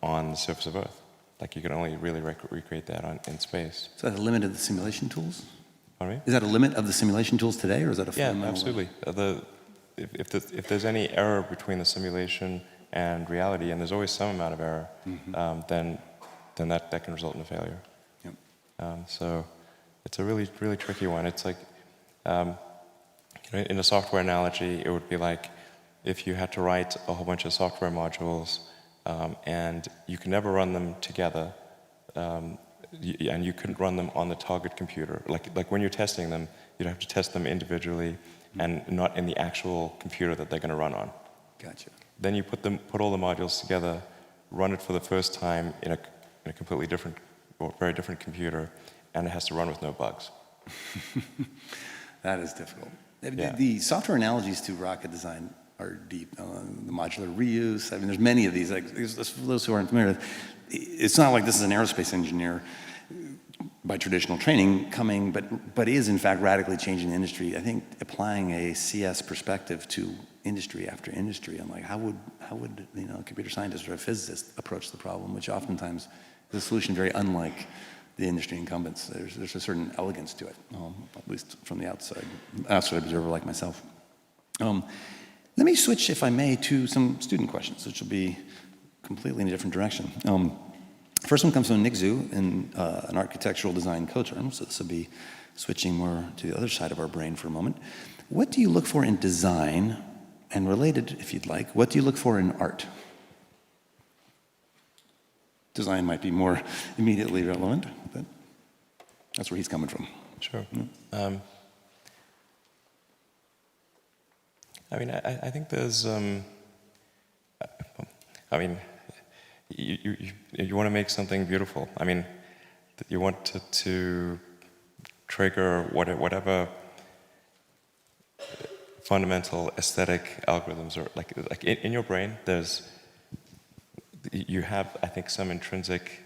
Speaker 3: on the surface of Earth. Like you can only really recreate that in space.
Speaker 2: So is that a limit of the simulation tools?
Speaker 3: Pardon me?
Speaker 2: Is that a limit of the simulation tools today, or is that a fundamental?
Speaker 3: Yeah, absolutely. If there's any error between the simulation and reality, and there's always some amount of error, then that can result in a failure.
Speaker 2: Yep.
Speaker 3: So it's a really, really tricky one. It's like, in a software analogy, it would be like if you had to write a whole bunch of software modules and you can never run them together, and you couldn't run them on the target computer. Like when you're testing them, you'd have to test them individually and not in the actual computer that they're going to run on.
Speaker 2: Gotcha.
Speaker 3: Then you put all the modules together, run it for the first time in a completely different or very different computer, and it has to run with no bugs.
Speaker 2: That is difficult.
Speaker 3: Yeah.
Speaker 2: The software analogies to rocket design are deep. The modular reuse. There's many of these. Like, for those who aren't familiar, it's not like this is an aerospace engineer by traditional training coming, but is in fact radically changing the industry. I think applying a CS perspective to industry after industry. I'm like, how would a computer scientist or a physicist approach the problem? Which oftentimes is a solution very unlike the industry incumbents. There's a certain elegance to it, at least from the outside observer like myself. Let me switch, if I may, to some student questions, which will be completely in a different direction. First one comes from Nick Zhu in an architectural design co-term, so this will be switching more to the other side of our brain for a moment. What do you look for in design, and related, if you'd like, what do you look for in art? Design might be more immediately relevant, but that's where he's coming from.
Speaker 3: Sure.
Speaker 2: Yeah.
Speaker 3: I think there's, you want to make something beautiful. You want to trigger whatever fundamental aesthetic algorithms are like in your brain. You have, I think, some intrinsic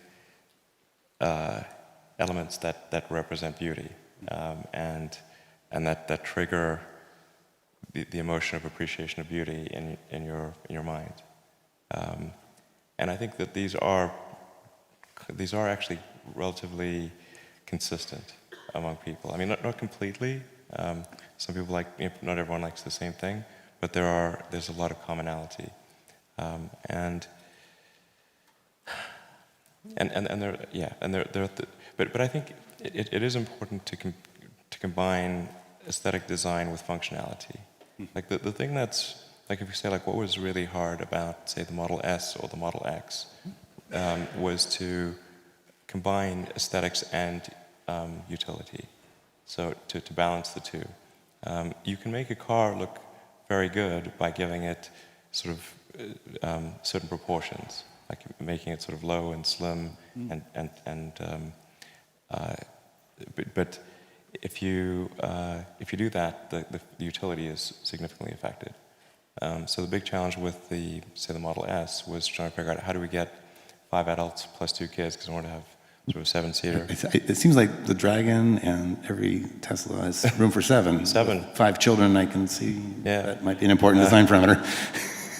Speaker 3: elements that represent beauty, and that trigger the emotion of appreciation of beauty in your mind. And I think that these are actually relatively consistent among people. Not completely. Some people not everyone likes the same thing, but there's a lot of commonality. But I think it is important to combine aesthetic design with functionality. Like the thing that's like, if you say like what was really hard about, say, the Model S or the Model X, was to combine aesthetics and utility. So to balance the two. You can make a car look very good by giving it sort of certain proportions. like making it sort of low and slim, but if you do that, the utility is significantly affected. So the big challenge with the Model S was trying to figure out how do we get 5 adults plus 2 kids, because we want to have sort of 7-seater.
Speaker 2: It seems like the Dragon and every Tesla has room for 7.
Speaker 3: 7.
Speaker 2: With 5 children, I can see
Speaker 3: Yeah.
Speaker 2: that might be an important design parameter.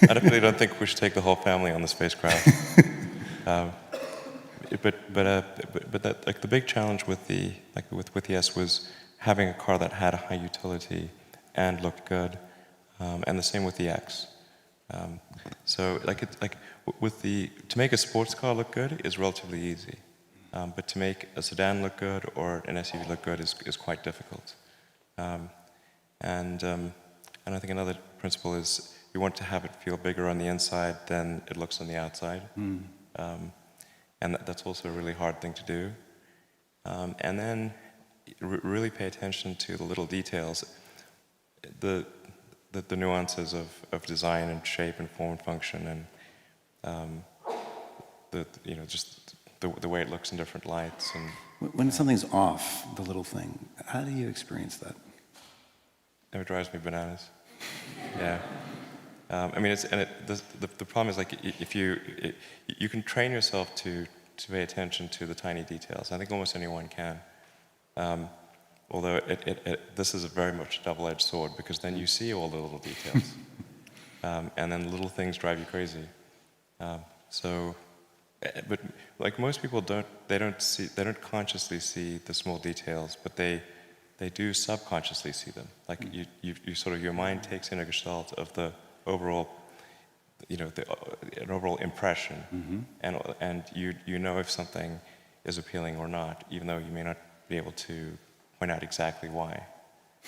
Speaker 3: I definitely don't think we should take the whole family on the spacecraft. But that, like, the big challenge with the S was having a car that had a high utility and looked good, and the same with the X. So to make a sports car look good is relatively easy, but to make a sedan look good or an SUV look good is quite difficult. And I think another principle is you want to have it feel bigger on the inside than it looks on the outside. And that's also a really hard thing to do. And then really pay attention to the little details, the nuances of design and shape and form and function, and just the way it looks in different lights. And
Speaker 2: When something's off, the little thing, how do you experience that?
Speaker 3: it drives me bananas. Yeah. I mean, the problem is, like, if you can train yourself to pay attention to the tiny details. I think almost anyone can. Although this is a very much a double-edged sword, because then you see all the little details, and then little things drive you crazy. But like most people they don't consciously see the small details, but they do subconsciously see them. Like you sort of, your mind takes in a gestalt of the overall, an overall impression, and you know if something is appealing or not, even though you may not be able to point out exactly why.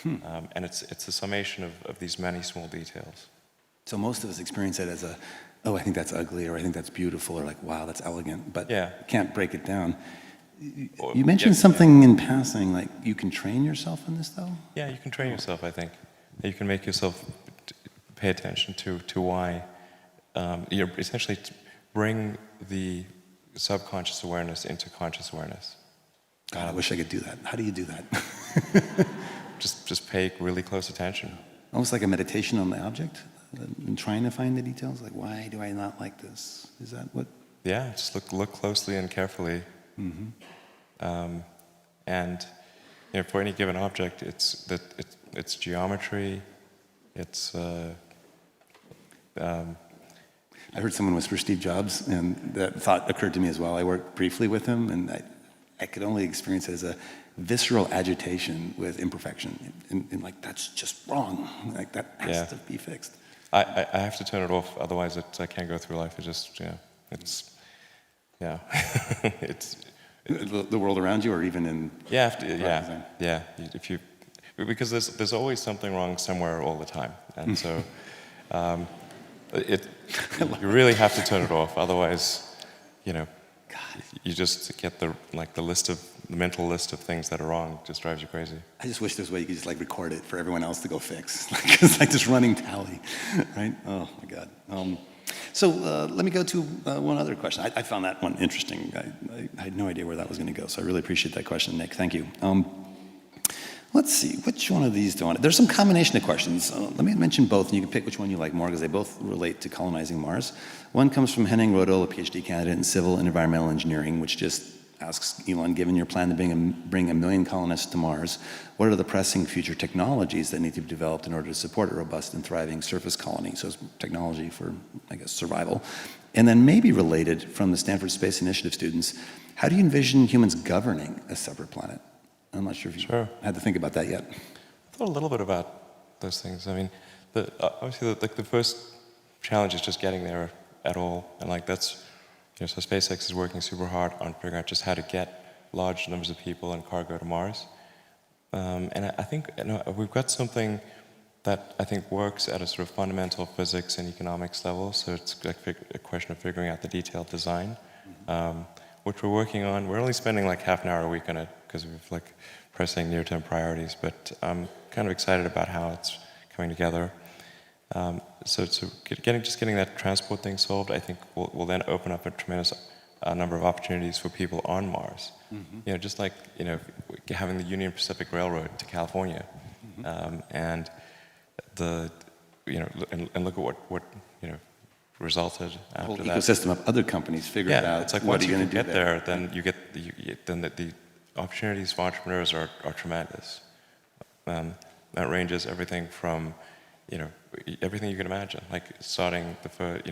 Speaker 3: And it's a summation of these many small details.
Speaker 2: So most of us experience it as oh, I think that's ugly, or I think that's beautiful, or like, wow, that's elegant, but you can't break it down. You mentioned something in passing, like you can train yourself in this, though?
Speaker 3: Yeah, you can train yourself, I think. You can make yourself pay attention to why. You're essentially bring the subconscious awareness into conscious awareness.
Speaker 2: God, I wish I could do that. How do you do that?
Speaker 3: just pay really close attention.
Speaker 2: Almost like a meditation on the object, and trying to find the details. Like, why do I not like this? Is that what?
Speaker 3: Yeah, just look closely and carefully. And for any given object, it's geometry. It's.
Speaker 2: I heard someone whisper Steve Jobs, and that thought occurred to me as well. I worked briefly with him, and I could only experience it as a visceral agitation with imperfection, and like, that's just wrong. Like, that has to be fixed.
Speaker 3: I have to turn it off, otherwise I can't go through life. It just, it's
Speaker 2: the world around you, or even in
Speaker 3: because there's always something wrong somewhere all the time, and so you really have to turn it off, otherwise, you just get the mental list of things that are wrong. Just drives you crazy.
Speaker 2: I just wish there was a way you could just like record it for everyone else to go fix. It's like this running tally, right? Oh my God. So let me go to one other question. I found that one interesting. I had no idea where that was going to go, so I really appreciate that question, Nick. Thank you. Let's see, which one of these do I want? There's some combination of questions. Let me mention both, and you can pick which one you like more, because they both relate to colonizing Mars. One comes from Henning Rodel, a PhD candidate in civil and environmental engineering, which just asks, Elon, given your plan to bring 1 million colonists to Mars, what are the pressing future technologies that need to be developed in order to support a robust and thriving surface colony? So it's technology for, I guess, survival. And then maybe related from the Stanford Space Initiative students, how do you envision humans governing a separate planet? I'm not sure if you had to think about that yet.
Speaker 3: I thought a little bit about those things. I mean, obviously, the first challenge is just getting there at all, and like that's, so SpaceX is working super hard on figuring out just how to get large numbers of people and cargo to Mars. And I think we've got something that I think works at a sort of fundamental physics and economics level. So it's like a question of figuring out the detailed design, which we're working on. We're only spending like half an hour a week on it because we've like pressing near-term priorities. But I'm kind of excited about how it's coming together. Getting that transport thing solved, I think will then open up a tremendous number of opportunities for people on Mars. Just like having the Union Pacific Railroad to California, and and look at what resulted
Speaker 2: The whole
Speaker 3: after that.
Speaker 2: ecosystem of other companies figured out
Speaker 3: It's like
Speaker 2: what
Speaker 3: once
Speaker 2: are you
Speaker 3: you
Speaker 2: going to
Speaker 3: can
Speaker 2: do
Speaker 3: get there, then then the opportunities for entrepreneurs are tremendous. That ranges everything from everything you can imagine, like starting the first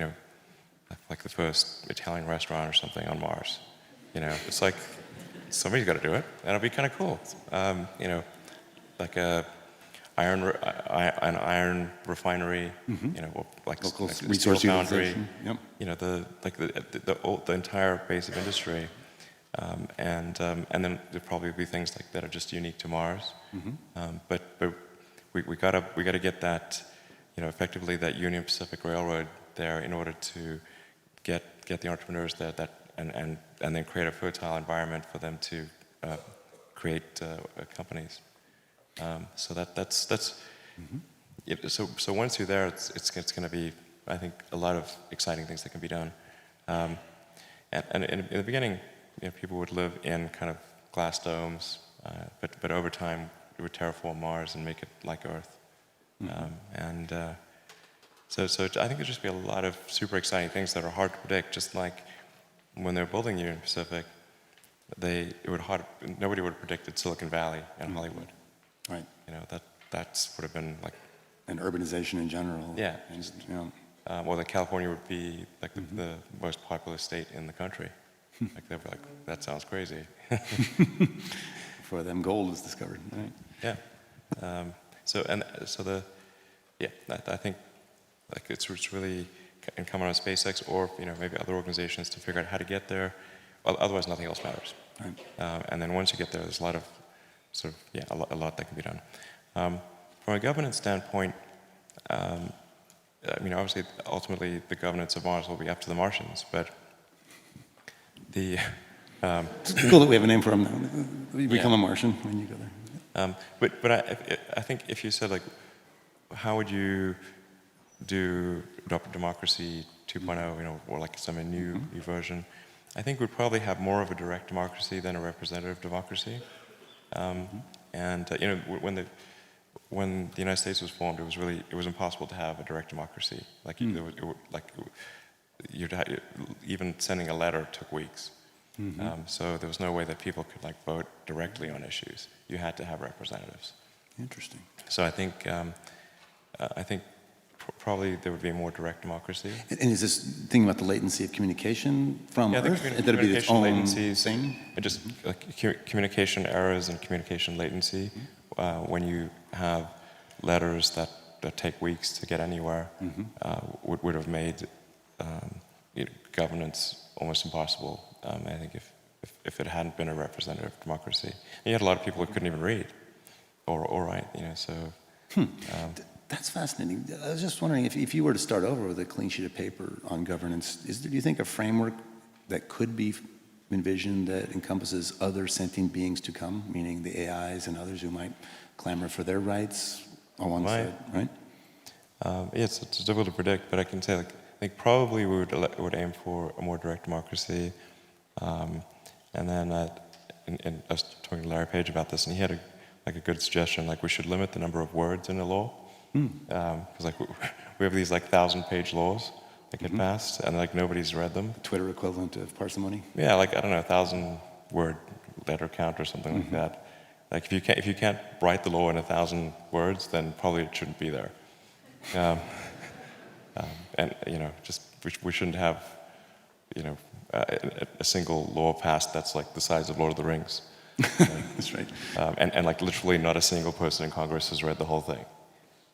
Speaker 3: like the first Italian restaurant or something on Mars. It's like somebody's got to do it, and it'll be kind of cool. Like an iron refinery, or like
Speaker 2: Local
Speaker 3: like a
Speaker 2: resource
Speaker 3: steel foundry.
Speaker 2: utilization. Yep.
Speaker 3: The entire base of industry, and then there'll probably be things like that are just unique to Mars. But we gotta get that, effectively that Union Pacific Railroad there in order to get the entrepreneurs there and then create a fertile environment for them to create companies. So so once you're there, it's going to be, I think, a lot of exciting things that can be done. And in the beginning, people would live in kind of glass domes, but over time, we would terraform Mars and make it like Earth. So I think there'd just be a lot of super exciting things that are hard to predict. Just like when they're building Union Pacific, nobody would have predicted Silicon Valley and Hollywood.
Speaker 2: Right.
Speaker 3: That would have been like,
Speaker 2: And urbanization in general.
Speaker 3: Yeah.
Speaker 2: And,
Speaker 3: or that California would be like the most populous state in the country. Like they'd be like, that sounds crazy.
Speaker 2: Before them gold was discovered, right?
Speaker 3: Yeah. I think like it's really incumbent on SpaceX or maybe other organizations to figure out how to get there. Otherwise, nothing else matters.
Speaker 2: Right.
Speaker 3: And then once you get there, there's a lot of a lot that can be done. From a governance standpoint, obviously, ultimately, the governance of Mars will be up to the Martians, but
Speaker 2: It's cool that we have a name for him now. You become a Martian when you go there.
Speaker 3: But I think if you said, like, how would you do democracy 2.0, or like some new version, I think we'd probably have more of a direct democracy than a representative democracy. When the United States was formed, it was impossible to have a direct democracy. Like even sending a letter took weeks. So there was no way that people could vote directly on issues. You had to have representatives.
Speaker 2: Interesting.
Speaker 3: So I think probably there would be more direct democracy.
Speaker 2: And is this thing about the latency of communication from Earth? That'd be its
Speaker 3: Communication
Speaker 2: own
Speaker 3: latencies,
Speaker 2: thing?
Speaker 3: and just like communication errors and communication latency. When you have letters that take weeks to get anywhere, would have made governance almost impossible. I think if it hadn't been a representative democracy, and you had a lot of people who couldn't even read or write.
Speaker 2: That's fascinating. I was just wondering if you were to start over with a clean sheet of paper on governance, do you think a framework that could be envisioned that encompasses other sentient beings to come, meaning the AIs and others who might clamor for their rights on one side, right?
Speaker 3: It's difficult to predict, but I can say I think probably we would aim for a more direct democracy, and then and I was talking to Larry Page about this, and he had a good suggestion, like we should limit the number of words in a law, because we have these 1,000-page laws that get passed, and nobody's read them.
Speaker 2: The Twitter equivalent of parsimony.
Speaker 3: Yeah, I don't know, 1,000-word letter count or something like that. Like if you can't write the law in 1,000 words, then probably it shouldn't be there. And we shouldn't have a single law passed that's the size of Lord of the Rings.
Speaker 2: That's right.
Speaker 3: And literally not a single person in Congress has read the whole thing.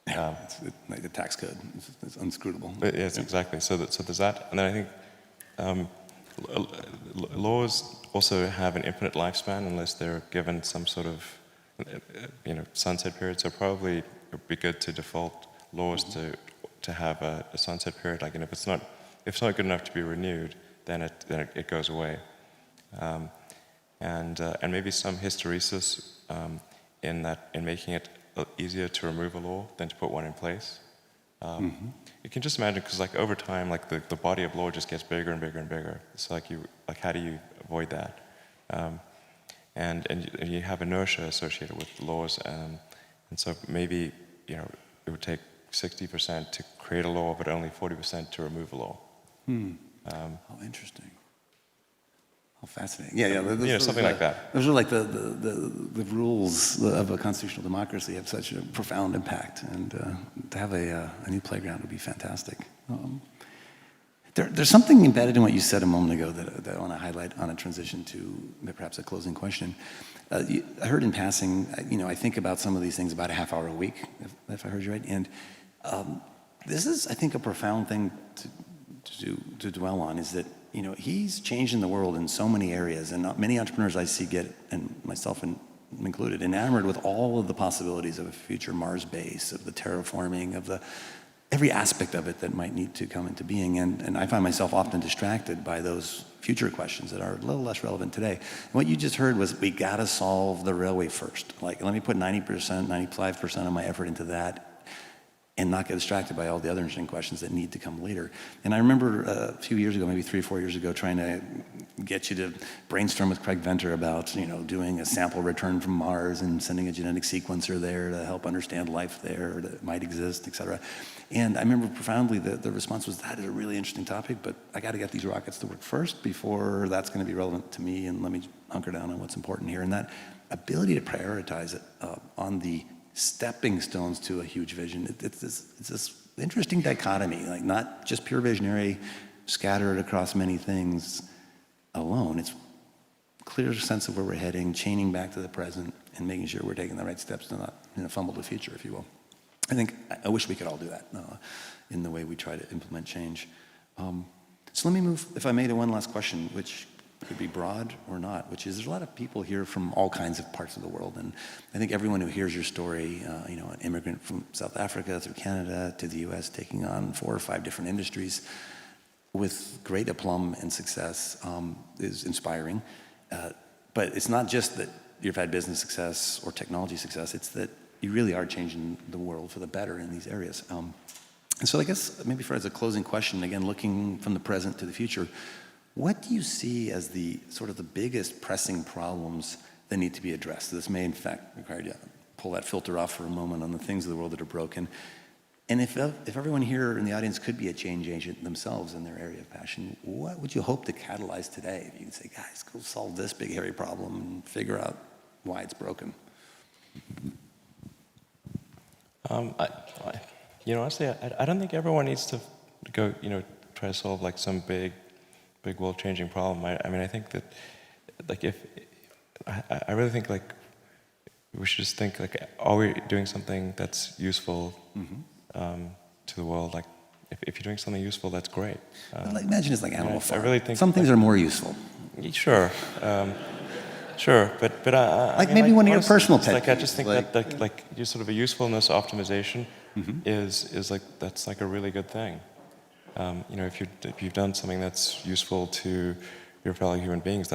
Speaker 2: It's like the tax code. It's unscrutable.
Speaker 3: Yes, exactly. So there's that, and then I think laws also have an infinite lifespan unless they're given some sort of sunset period. So probably it would be good to default laws to have a sunset period. And if it's not good enough to be renewed, then it goes away. And maybe some hysteresis in making it easier to remove a law than to put one in place. You can just imagine, because like over time, like the body of law just gets bigger and bigger and bigger. So like how do you avoid that? And you have inertia associated with laws, and so maybe it would take 60% to create a law, but only 40% to remove a law.
Speaker 2: Oh, interesting. Oh, fascinating. Yeah.
Speaker 3: Something like that.
Speaker 2: Those are like the rules of a constitutional democracy have such a profound impact, and to have a new playground would be fantastic. There's something embedded in what you said a moment ago that I want to highlight on a transition to perhaps a closing question. I heard in passing, I think about some of these things about a half hour a week, if I heard you right, and this is, I think, a profound thing to dwell on, is that he's changing the world in so many areas, and many entrepreneurs I see get, and myself included, enamored with all of the possibilities of a future Mars base, of the terraforming, of every aspect of it that might need to come into being. And I find myself often distracted by those future questions that are a little less relevant today. And what you just heard was, we gotta solve the railway first. Like, let me put 90%, 95% of my effort into that, and not get distracted by all the other interesting questions that need to come later. And I remember a few years ago, maybe 3 or 4 years ago, trying to get you to brainstorm with Craig Venter about, doing a sample return from Mars and sending a genetic sequencer there to help understand life there that might exist, et cetera. And I remember profoundly the response was, that is a really interesting topic, but I got to get these rockets to work first before that's going to be relevant to me, and let me hunker down on what's important here. And that ability to prioritize it on the stepping stones to a huge vision. It's this interesting dichotomy, like not just pure visionary, scattered across many things alone. It's clear sense of where we're heading, chaining back to the present, and making sure we're taking the right steps to not fumble the future, if you will. I wish we could all do that in the way we try to implement change. So let me move, if I may, to one last question, which could be broad or not, which is, there's a lot of people here from all kinds of parts of the world, and I think everyone who hears your story, an immigrant from South Africa through Canada to the US, taking on 4 or 5 different industries with great aplomb and success, is inspiring. But it's not just that you've had business success or technology success, it's that you really are changing the world for the better in these areas. And so I guess maybe as a closing question, again, looking from the present to the future, what do you see as the biggest pressing problems that need to be addressed? This may, in fact, require you to pull that filter off for a moment on the things of the world that are broken. And if everyone here in the audience could be a change agent themselves in their area of passion, what would you hope to catalyze today? If you could say, guys, go solve this big, hairy problem and figure out why it's broken.
Speaker 3: Honestly, I don't think everyone needs to go, try to solve like some big world-changing problem. I think that, like, I really think like we should just think like, are we doing something that's useful to the world? Like, if you're doing something useful, that's great.
Speaker 2: Imagine it's like Animal Farm.
Speaker 3: I really think
Speaker 2: some things are more useful.
Speaker 3: Sure. Sure, but
Speaker 2: maybe one of your personal pet
Speaker 3: peeves. I just think that like sort of a usefulness optimization is like, that's like a really good thing. If you've done something that's useful to your fellow human beings,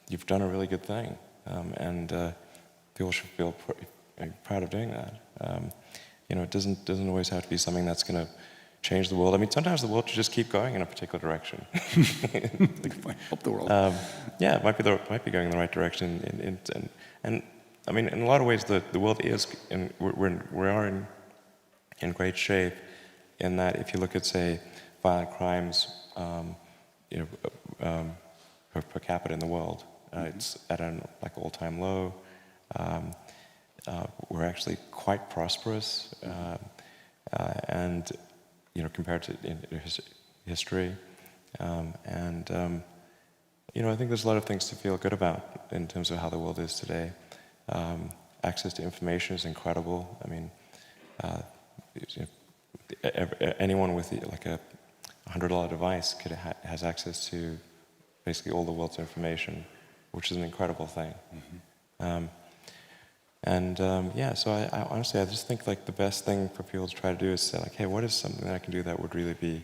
Speaker 3: you've done a really good thing, and people should feel proud of doing that. It doesn't always have to be something that's going to change the world. I mean, sometimes the world should just keep going in a particular direction.
Speaker 2: Help the world.
Speaker 3: It might be going in the right direction, and I mean, in a lot of ways, the world is, and we are in great shape. In that, if you look at, say, violent crimes, per capita in the world, it's at an all-time low. We're actually quite prosperous, and compared to history, I think there's a lot of things to feel good about in terms of how the world is today. Access to information is incredible. I mean, anyone with like a $100 device has access to basically all the world's information, which is an incredible thing. So I honestly, I just think like the best thing for people to try to do is say like, hey, what is something that I can do that would really be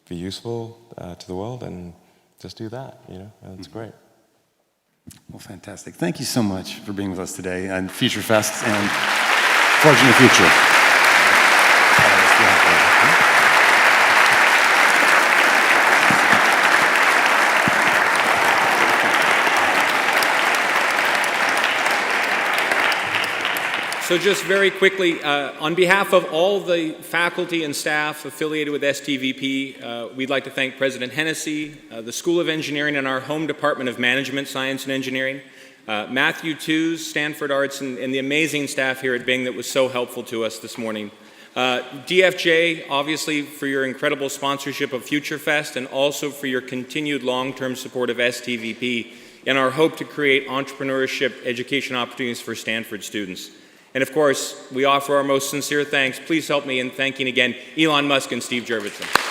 Speaker 3: useful to the world, and just do that, and it's great.
Speaker 2: Well, fantastic. Thank you so much for being with us today on Future Fest and Forging the Future.
Speaker 4: So just very quickly, on behalf of all the faculty and staff affiliated with STVP, we'd like to thank President Hennessy, the School of Engineering, and our home Department of Management, Science, and Engineering, Matthew Tews, Stanford Arts, and the amazing staff here at Bing that was so helpful to us this morning. DFJ, obviously, for your incredible sponsorship of FutureFest and also for your continued long-term support of STVP and our hope to create entrepreneurship education opportunities for Stanford students. And of course, we offer our most sincere thanks. Please help me in thanking again Elon Musk and Steve Jurvetson.